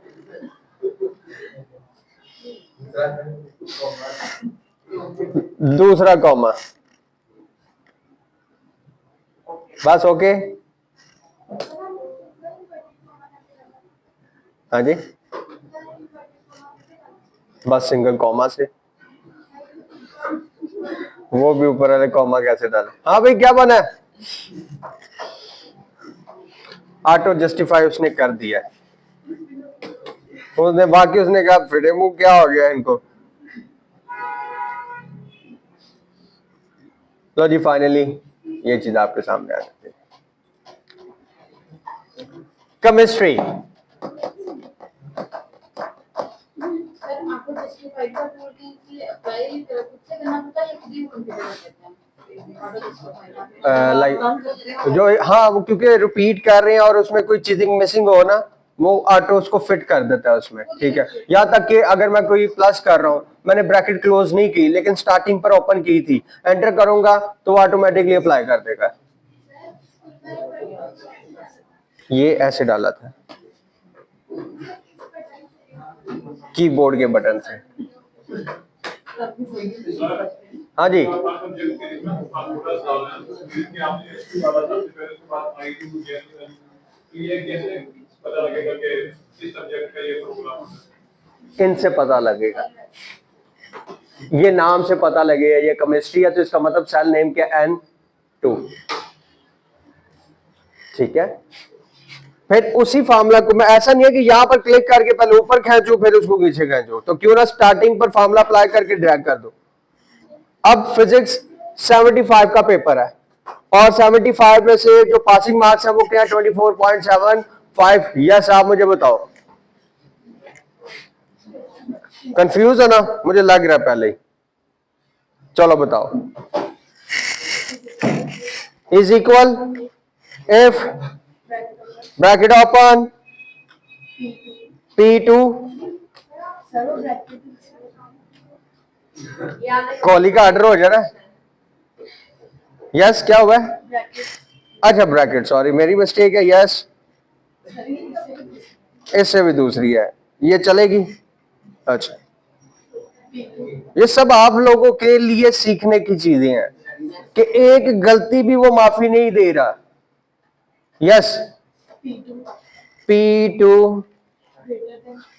[SPEAKER 1] दूसरा कॉमा, बस ओके। हाँ जी, बस सिंगल कॉमा से, वो भी ऊपर वाले कॉमा कैसे डाले? हाँ भाई क्या बना है? ऑटो जस्टिफाई उसने कर दिया, उसने बाकी उसने कहा फिटे मुंह क्या हो गया इनको। लो जी, फाइनली ये चीज आपके सामने आ जाती है। केमिस्ट्री
[SPEAKER 4] एग्जाम बोलते हैं कि अप्लाई खुद से करना पड़ता है या खुद ही कंप्यूटर करते हैं ऑटो डिस्को
[SPEAKER 1] लाइक जो, हाँ वो क्योंकि रिपीट कर रहे हैं और उसमें कोई चीजिंग मिसिंग हो ना, वो ऑटो उसको फिट कर देता है उसमें, ठीक है। यहाँ तक कि अगर मैं कोई प्लस कर रहा हूँ, मैंने ब्रैकेट क्लोज नहीं की लेकिन स्टार्टिंग पर ओपन की थी, एंटर करूंगा तो वो ऑटोमेटिकली अप्लाई कर देगा। ये ऐसे डाला था कीबोर्ड के बटन से। हाँ जी, इनसे पता लगेगा, ये नाम से पता लगेगा ये केमिस्ट्री है तो इसका मतलब सेल नेम क्या, N2, ठीक है। फिर उसी फार्मूला को मैं, ऐसा नहीं है कि यहां पर क्लिक करके पहले ऊपर खींचो फिर उसको नीचे खींचो, तो क्यों ना स्टार्टिंग पर फार्मूला अप्लाई करके ड्रैग कर दो। अब फिजिक्स 75 का पेपर है और 75 में से जो पासिंग मार्क्स है वो क्या है, 24.75। यस, आप मुझे बताओ, कंफ्यूज है ना, मुझे लग रहा है पहले ही। चलो बताओ, is equal if bracket open P2 कॉली का ऑर्डर हो जा रहा है। यस, क्या हुआ है? अच्छा ब्रैकेट, सॉरी मेरी मिस्टेक है। यस, इससे भी दूसरी है, ये चलेगी। अच्छा, ये सब आप लोगों के लिए सीखने की चीजें हैं कि एक गलती भी वो माफी नहीं दे रहा। Yes, P2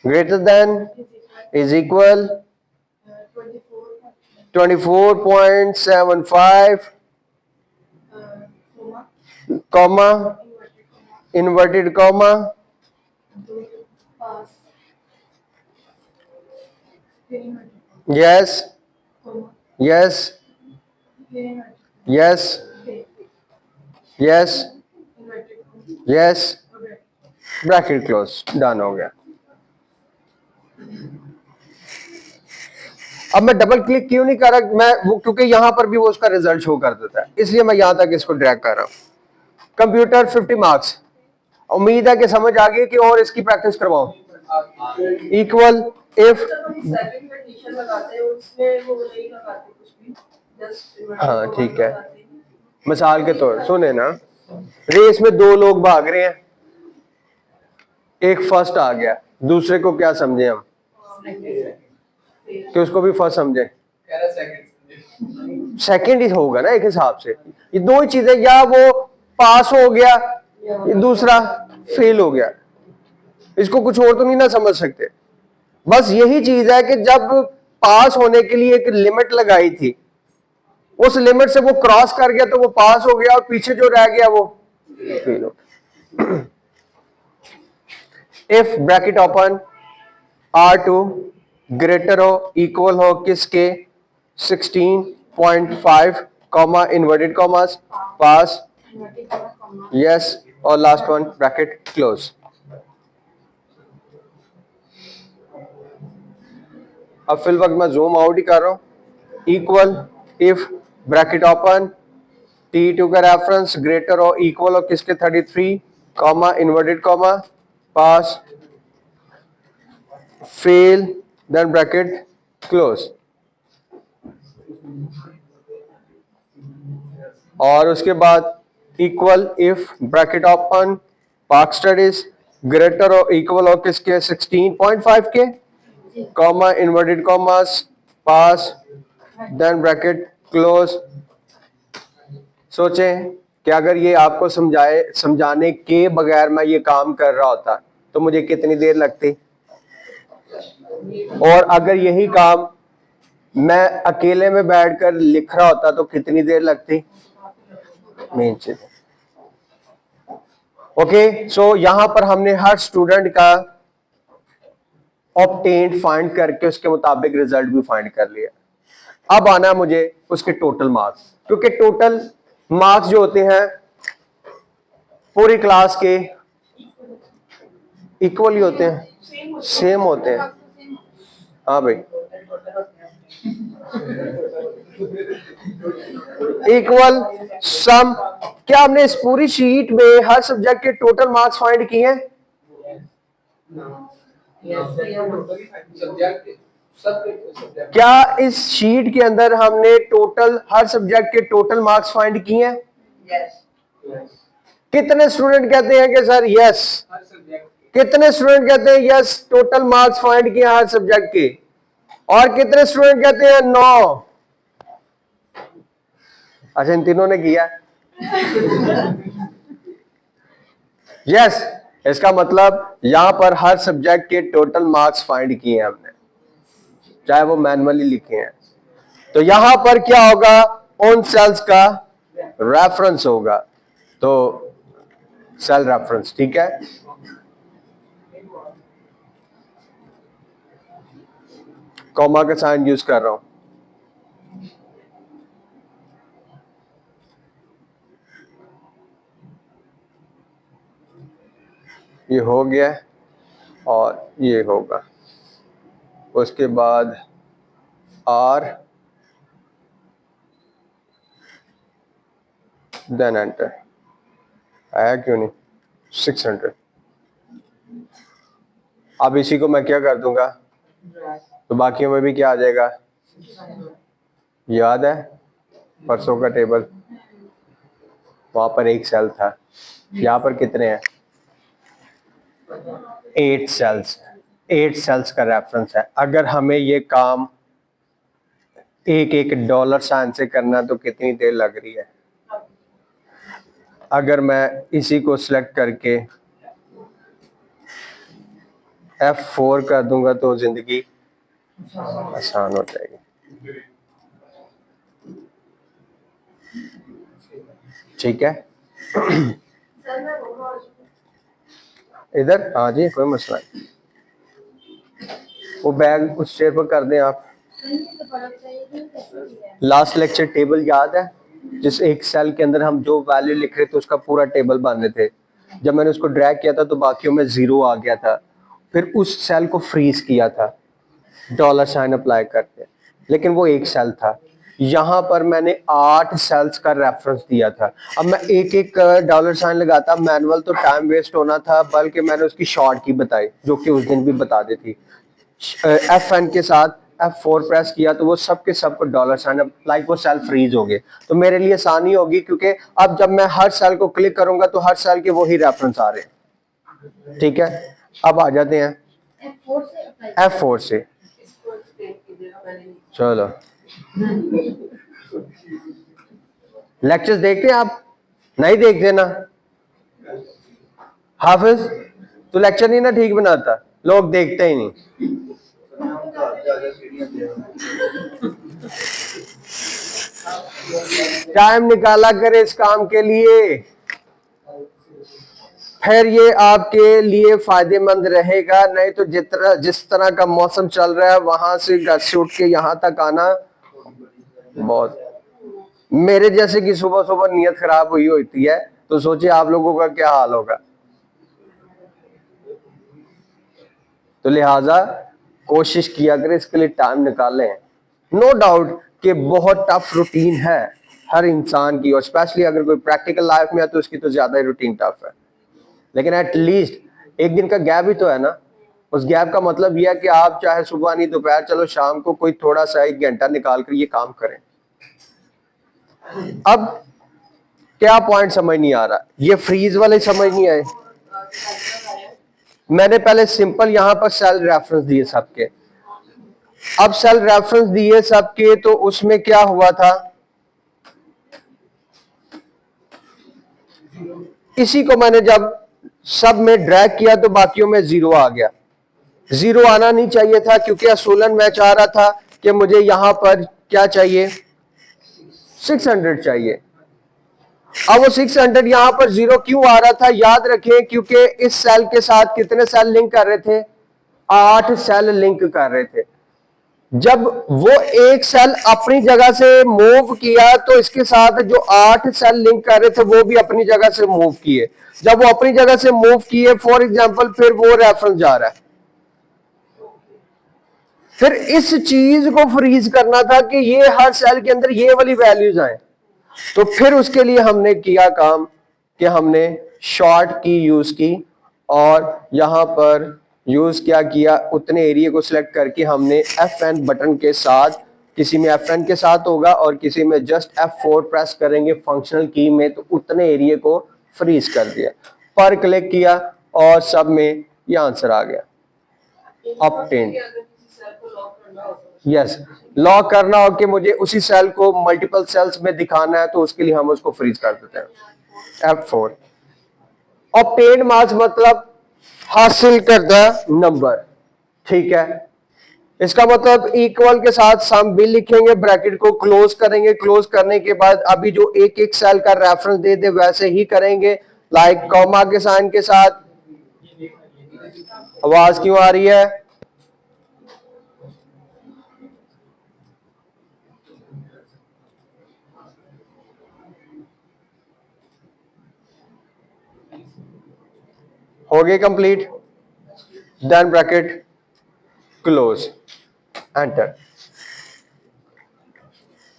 [SPEAKER 1] greater than is equal 24.75 comma inverted comma yes yes yes yes yes, bracket close, done हो गया। अब मैं डबल क्लिक क्यों नहीं कर रहा, मैं वो क्योंकि यहां पर भी वो उसका रिजल्ट शो कर देता है, इसलिए मैं यहां तक इसको ड्रैग कर रहा हूं। कंप्यूटर 50 मार्क्स, उम्मीद है कि समझ आ गई कि और इसकी प्रैक्टिस करवाऊं। इक्वल इफ, हाँ ठीक है, मिसाल के तौर सुने ना, रेस में दो लोग भाग रहे हैं, एक फर्स्ट आ गया, दूसरे को क्या समझे हम कि उसको भी फर्स्ट समझे, सेकंड ही होगा ना एक हिसाब से। ये दो ही चीजें, या वो पास हो गया, ये दूसरा फेल हो गया, इसको कुछ और तो नहीं ना समझ सकते। बस यही चीज है कि जब पास होने के लिए एक लिमिट लगाई थी, उस लिमिट से वो क्रॉस कर गया तो वो पास हो गया और पीछे जो रह गया वो फेल हो गया। If bracket open R2 greater हो इक्वल हो किसके, 16.5 कॉमा इन्वर्टेड कॉमास पास, यस, और लास्ट वन ब्रैकेट क्लोज। अब फिल वक्त मैं जूम आउट ही कर रहा हूं। Equal if bracket open T2 का रेफरेंस ग्रेटर हो इक्वल हो किसके, 33 comma inverted comma pass fail then bracket close. और उसके बाद equal if bracket open park studies greater हो इक्वल हो किसके, 16.5 के comma inverted commas pass then bracket close. सोचें कि अगर ये आपको समझाने के बगैर मैं ये काम कर रहा होता तो मुझे कितनी देर लगती, और अगर यही काम मैं अकेले में बैठकर लिख रहा होता तो कितनी देर लगती। मेन चीज, ओके। सो यहां पर हमने हर स्टूडेंट का ऑब्टेन्ड फाइंड करके उसके मुताबिक रिजल्ट भी फाइंड कर लिया। अब आना मुझे उसके टोटल मार्क्स, क्योंकि टोटल मार्क्स जो होते हैं पूरी क्लास के इक्वल ही होते हैं, सेम होते हैं। हाँ भाई, इक्वल सम। क्या हमने इस पूरी शीट में हर सब्जेक्ट के टोटल मार्क्स फाइंड किए हैं? क्या इस शीट के अंदर हमने टोटल हर सब्जेक्ट के टोटल मार्क्स फाइंड किए हैं? कितने स्टूडेंट कहते हैं कि सर यस? कितने स्टूडेंट कहते हैं यस टोटल मार्क्स फाइंड किए हर सब्जेक्ट के? और कितने स्टूडेंट कहते हैं नो? अच्छा, इन तीनों ने किया। यस, इसका मतलब यहां पर हर सब्जेक्ट के टोटल मार्क्स फाइंड किए हैं हमने, चाहे वो मैनुअली लिखे हैं। तो यहां पर क्या होगा? उन सेल्स का रेफरेंस होगा, तो सेल रेफरेंस। ठीक है, कॉमा का साइन यूज कर रहा हूं। ये हो गया और ये होगा, उसके बाद R देन एंटर। आया क्यों नहीं? 600। अब इसी को मैं क्या कर दूंगा, तो बाकियों में भी क्या आ जाएगा? याद है परसों का टेबल? वहां पर एक सेल था, यहां पर कितने हैं? 8 सेल्स। 8 सेल्स का रेफरेंस है। अगर हमें ये काम एक एक डॉलर साइन से करना तो कितनी देर लग रही है? अगर मैं इसी को सिलेक्ट करके F4 कर दूंगा तो जिंदगी आसान हो जाएगी। ठीक है, इधर हाँ जी, कोई मसला नहीं। वो बैग उस चेयर पर कर दें आप। लास्ट लेक्चर टेबल याद है, जिस एक सेल के अंदर हम जो वैल्यू लिख रहे थे उसका पूरा टेबल बन रहे थे। जब मैंने उसको ड्रैग किया था तो बाकियों में 0 आ गया था, फिर उस सेल को फ्रीज किया था डॉलर साइन अप्लाई करके, लेकिन वो एक सेल था। यहां पर मैंने 8 सेल्स का रेफरेंस दिया था। अब मैं एक एक डॉलर साइन लगाता, मैनुअल तो टाइम वेस्ट होना था, बल्कि मैंने उसकी शॉर्ट की बताई जो कि उस दिन भी बता दी थी। FN के साथ F4 प्रेस किया तो वो सब के सब को डॉलर साइन लाइक वो सेल फ्रीज हो गए। तो मेरे लिए आसानी होगी, क्योंकि अब जब मैं हर सेल को क्लिक करूंगा तो हर सेल के वही रेफरेंस आ रहे हैं। ठीक है, अब आ जाते हैं F4 से। चलो, लेक्चर्स देखते हैं आप? नहीं देखते ना हाफिज? तो लेक्चर नहीं ना ठीक बनाता, लोग देखते ही नहीं। टाइम निकाला करे इस काम के लिए, फिर ये आपके लिए फायदेमंद रहेगा। नहीं तो जिस तरह का मौसम चल रहा है, वहां से घर से उठ के यहाँ तक आना बहुत, मेरे जैसे कि सुबह सुबह नीयत खराब हुई होती है, तो सोचिए आप लोगों का क्या हाल होगा। तो लिहाजा कोशिश किया करें, इसके लिए टाइम निकालें। नो डाउट कि बहुत टफ रूटीन है हर इंसान की, और स्पेशली अगर कोई प्रैक्टिकल लाइफ में है तो उसकी तो ज्यादा ही रूटीन टफ है, लेकिन एटलीस्ट एक दिन का गैप ही तो है ना। उस गैप का मतलब यह है कि आप चाहे सुबह नहीं दोपहर, चलो शाम को कोई थोड़ा सा 1 घंटा निकाल कर ये काम करें। अब क्या पॉइंट समझ नहीं आ रहा? ये फ्रीज वाले समझ नहीं आए। मैंने पहले सिंपल यहां पर सेल रेफरेंस दिए सबके। अब सेल रेफरेंस दिए सबके, तो उसमें क्या हुआ था? इसी को मैंने जब सब में ड्रैग किया तो बाकियों में 0 आ गया। 0 आना नहीं चाहिए था, क्योंकि असूलन मैं चाह रहा था कि मुझे यहां पर क्या चाहिए? 600 चाहिए। अब वो 600 यहां पर 0 क्यों आ रहा था? याद रखें, क्योंकि इस सेल के साथ कितने सेल लिंक कर रहे थे? 8 सेल लिंक कर रहे थे। जब वो एक सेल अपनी जगह से मूव किया तो इसके साथ जो 8 सेल लिंक कर रहे थे वो भी अपनी जगह से मूव किए। जब वो अपनी जगह से मूव किए, फॉर एग्जांपल, फिर वो रेफरेंस जा रहा है। फिर इस चीज को फ्रीज करना था कि ये हर सेल के अंदर ये वाली वैल्यूज आए। तो फिर उसके लिए हमने किया काम कि हमने शॉर्ट की यूज की और यहां पर यूज क्या किया, उतने एरिया को सिलेक्ट करके हमने F9 बटन के साथ, किसी में F9 के साथ होगा और किसी में जस्ट F4 प्रेस करेंगे फंक्शनल की में, तो उतने एरिया को फ्रीज कर दिया, पर क्लिक किया और सब में ये आंसर आ गया ऑब्टेन।
[SPEAKER 2] अगर किसी सेल को लॉक करना हो तो
[SPEAKER 1] यस, लॉक करना हो कि मुझे उसी सेल को मल्टीपल सेल्स में दिखाना है, तो उसके लिए हम उसको फ्रीज कर देते हैं F4। ऑब्टेन मार्क्स मतलब हासिल करदा नंबर, ठीक है। इसका मतलब इक्वल के साथ सम भी लिखेंगे, ब्रैकेट को क्लोज करेंगे, क्लोज करने के बाद अभी जो एक एक सेल का रेफरेंस दे दे वैसे ही करेंगे, लाइक कॉमा के साइन के साथ। आवाज क्यों आ रही है? हो गए complete, then bracket close, enter.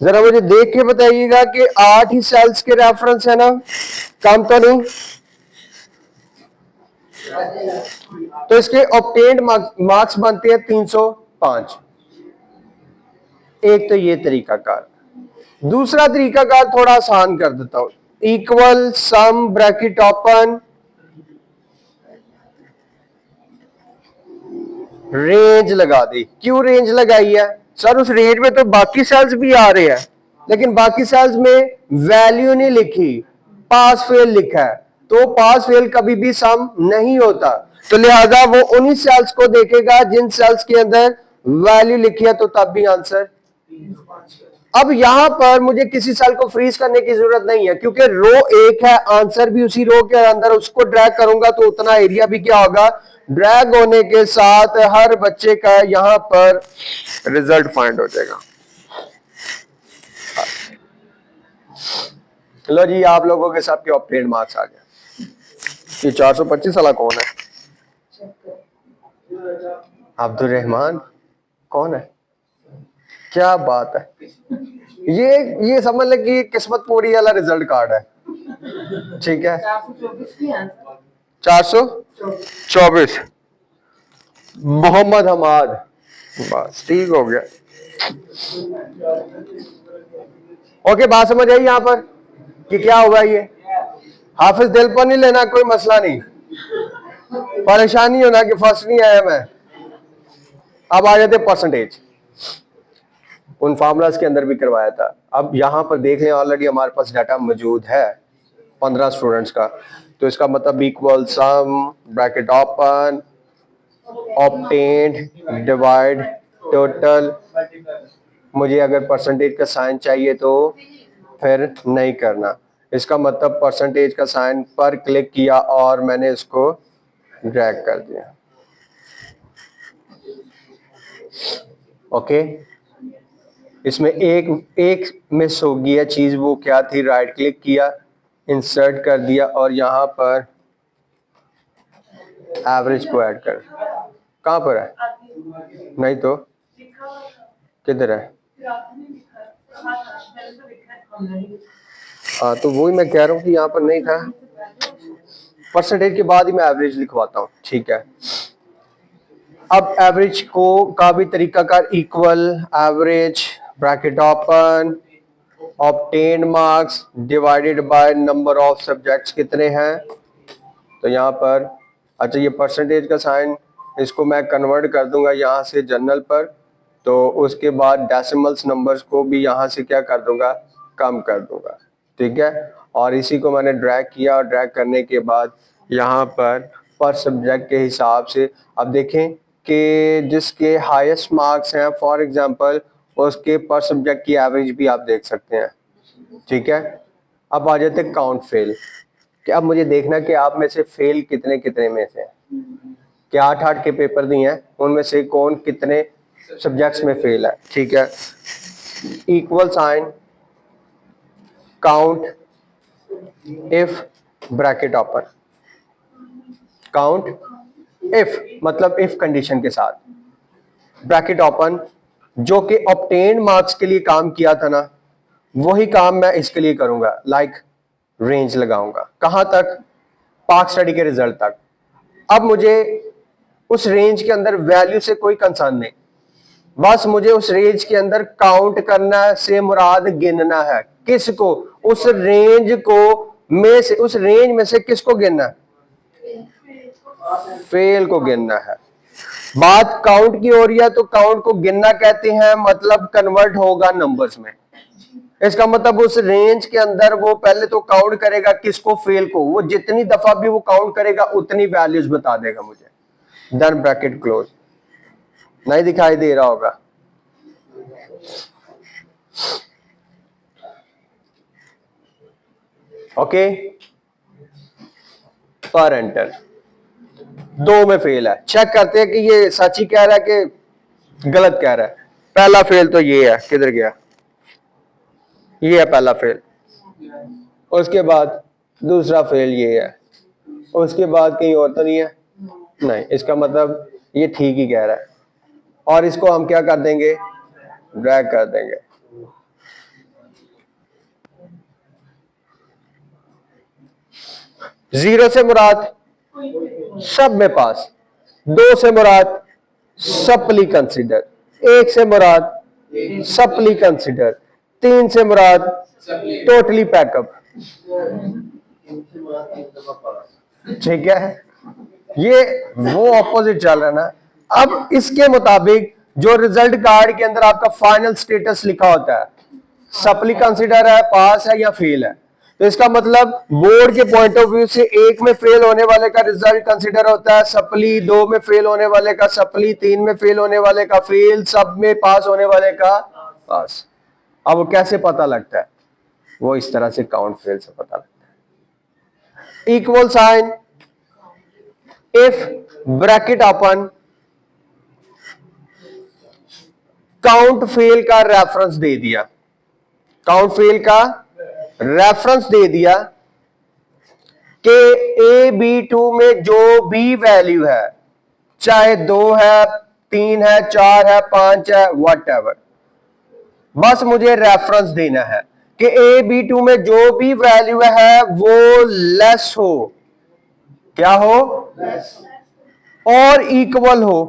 [SPEAKER 1] जरा मुझे देख के बताइएगा कि 8 ही सेल्स के रेफरेंस है ना, कम तो नहीं? तो इसके ऑब्टेन्ड मार्क्स बनते हैं 305। एक तो ये तरीकाकार। दूसरा तरीकाकार थोड़ा आसान कर देता हूं, इक्वल सम ब्रैकेट ओपन, रेंज लगा दी। क्यों रेंज लगाई है सर? उस रेंज में तो बाकी सेल्स भी आ रहे हैं, लेकिन बाकी सेल्स में वैल्यू नहीं लिखी, पास फेल लिखा है, तो पास फेल कभी भी सम नहीं होता, तो लिहाजा वो उन्हीं सेल्स को देखेगा जिन सेल्स के अंदर वैल्यू लिखी है, तो तब भी आंसर। अब यहां पर मुझे किसी सेल को फ्रीज करने की जरूरत नहीं है, क्योंकि रो एक है, आंसर भी उसी रो के अंदर, उसको ड्रैग करूंगा तो उतना एरिया भी क्या होगा, ड्रैग होने के साथ हर बच्चे का यहां पर रिजल्ट फाइंड हो जाएगा। लो जी, आप लोगों के सबके ऑब्टेन्ड मार्क्स आ गए। ये 425 वाला कौन है? अब्दुल रहमान कौन है? क्या बात है, ये समझ ले कि किस्मत पूरी वाला रिजल्ट कार्ड है, ठीक है। 424 मोहम्मद हमाद, बस ठीक हो गया। ओके, बात समझ आई यहां पर कि क्या होगा? ये हाफिज दिल पर नहीं लेना, कोई मसला नहीं, परेशानी होना कि फर्स्ट नहीं आया मैं। अब आ जाते परसेंटेज, उन फार्मूलाज के अंदर भी करवाया था। अब यहां पर देख लें, ऑलरेडी हमारे पास डाटा मौजूद है 15 स्टूडेंट्स का, तो इसका मतलब इक्वल सम bracket open, obtained divide total. मुझे अगर परसेंटेज का साइन चाहिए तो फिर नहीं करना, इसका मतलब परसेंटेज का साइन पर क्लिक किया और मैंने इसको ड्रैग कर दिया। ओके, इसमें एक मिस हो गया चीज, वो क्या थी? राइट क्लिक किया, इंसर्ट कर दिया और यहां पर एवरेज को ऐड कर। कहां पर है? नहीं तो किधर है? हाँ, तो वही मैं कह रहा हूँ कि यहाँ पर नहीं था। परसेंटेज के बाद ही मैं एवरेज लिखवाता हूँ, ठीक है। अब एवरेज को का भी तरीका car equal average bracket open, obtained marks divided by number of subjects कितने हैं, तो यहाँ पर अच्छा ये परसेंटेज का साइन, इसको मैं कन्वर्ट कर दूंगा यहाँ से जनरल पर, तो उसके बाद डेसिमल्स नंबर्स को भी यहाँ से क्या कर दूंगा, कम कर दूंगा, ठीक है। और इसी को मैंने ड्रैग किया और ड्रैग करने के बाद यहाँ पर सब्जेक्ट के हिसाब से अब देखें कि जिसके हाईएस्ट मार्क्स हैं, फॉर एग्जांपल उसके पर सब्जेक्ट की एवरेज भी आप देख सकते हैं, ठीक है। अब आ जाते हैं काउंट फेल, कि अब मुझे देखना कि आप में से फेल कितने कितने में से, कि 8 के पेपर दिए हैं, उनमें से कौन कितने सब्जेक्ट्स में फेल है, ठीक है। Equal sign count if bracket open, count if मतलब इफ कंडीशन के साथ, ब्रैकेट ओपन, जो कि ऑब्टेन्ड मार्क्स के लिए काम किया था ना, वही काम मैं इसके लिए करूंगा। लाइक रेंज लगाऊंगा कहां तक, पार्क स्टडी के रिजल्ट तक। अब मुझे उस रेंज के अंदर वैल्यू से कोई कंसर्न नहीं, बस मुझे उस रेंज के अंदर काउंट करना से मुराद गिनना है। किसको? उस रेंज को में से, उस रेंज में से किसको गिनना है? फेल को गिनना है। बात काउंट की हो रही है तो काउंट को गिनना कहते हैं, मतलब कन्वर्ट होगा नंबर्स में। इसका मतलब उस रेंज के अंदर वो पहले तो काउंट करेगा किसको? फेल को। वो जितनी दफा भी वो काउंट करेगा उतनी वैल्यूज बता देगा मुझे। Then bracket close. नहीं दिखाई दे रहा होगा? ओके, पर एंटर। दो में फेल है, चेक करते हैं कि ये सच ही कह रहा है कि गलत कह रहा है। पहला फेल तो ये है, किधर गया? ये है पहला फेल। उसके बाद दूसरा फेल ये है, उसके बाद कहीं और तो नहीं है? नहीं, इसका मतलब ये ठीक ही कह रहा है। और इसको हम क्या कर देंगे? ड्रैग कर देंगे। जीरो से मुराद सब में पास, दो से मुराद सप्ली कंसीडर, एक से मुराद सप्ली कंसीडर, तीन से मुराद टोटली पैकअप। ठीक है, ये वो ऑपोजिट चल रहा है ना। अब इसके मुताबिक जो रिजल्ट कार्ड के अंदर आपका फाइनल स्टेटस लिखा होता है, सप्ली कंसीडर है, पास है या फेल है, तो इसका मतलब बोर्ड के पॉइंट ऑफ व्यू से एक में फेल होने वाले का रिजल्ट कंसीडर होता है सप्ली, दो में फेल होने वाले का सप्ली, तीन में फेल होने वाले का फेल, सब में पास होने वाले का पास। अब वो कैसे पता लगता है? वो इस तरह से काउंट फेल से पता लगता है। Equal sign, if bracket open, count fail का रेफरेंस दे दिया, काउंट फेल का रेफरेंस दे दिया कि AB2 में जो भी वैल्यू है, चाहे 2 है, 3 है, 4 है, 5 है, व्हाटएवर, बस मुझे रेफरेंस देना है कि AB2 में जो भी वैल्यू है वो लेस हो, क्या हो? और इक्वल हो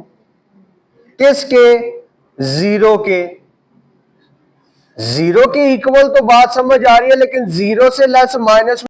[SPEAKER 1] किसके? जीरो के। जीरो के इक्वल तो बात समझ आ रही है, लेकिन जीरो से लेस माइनस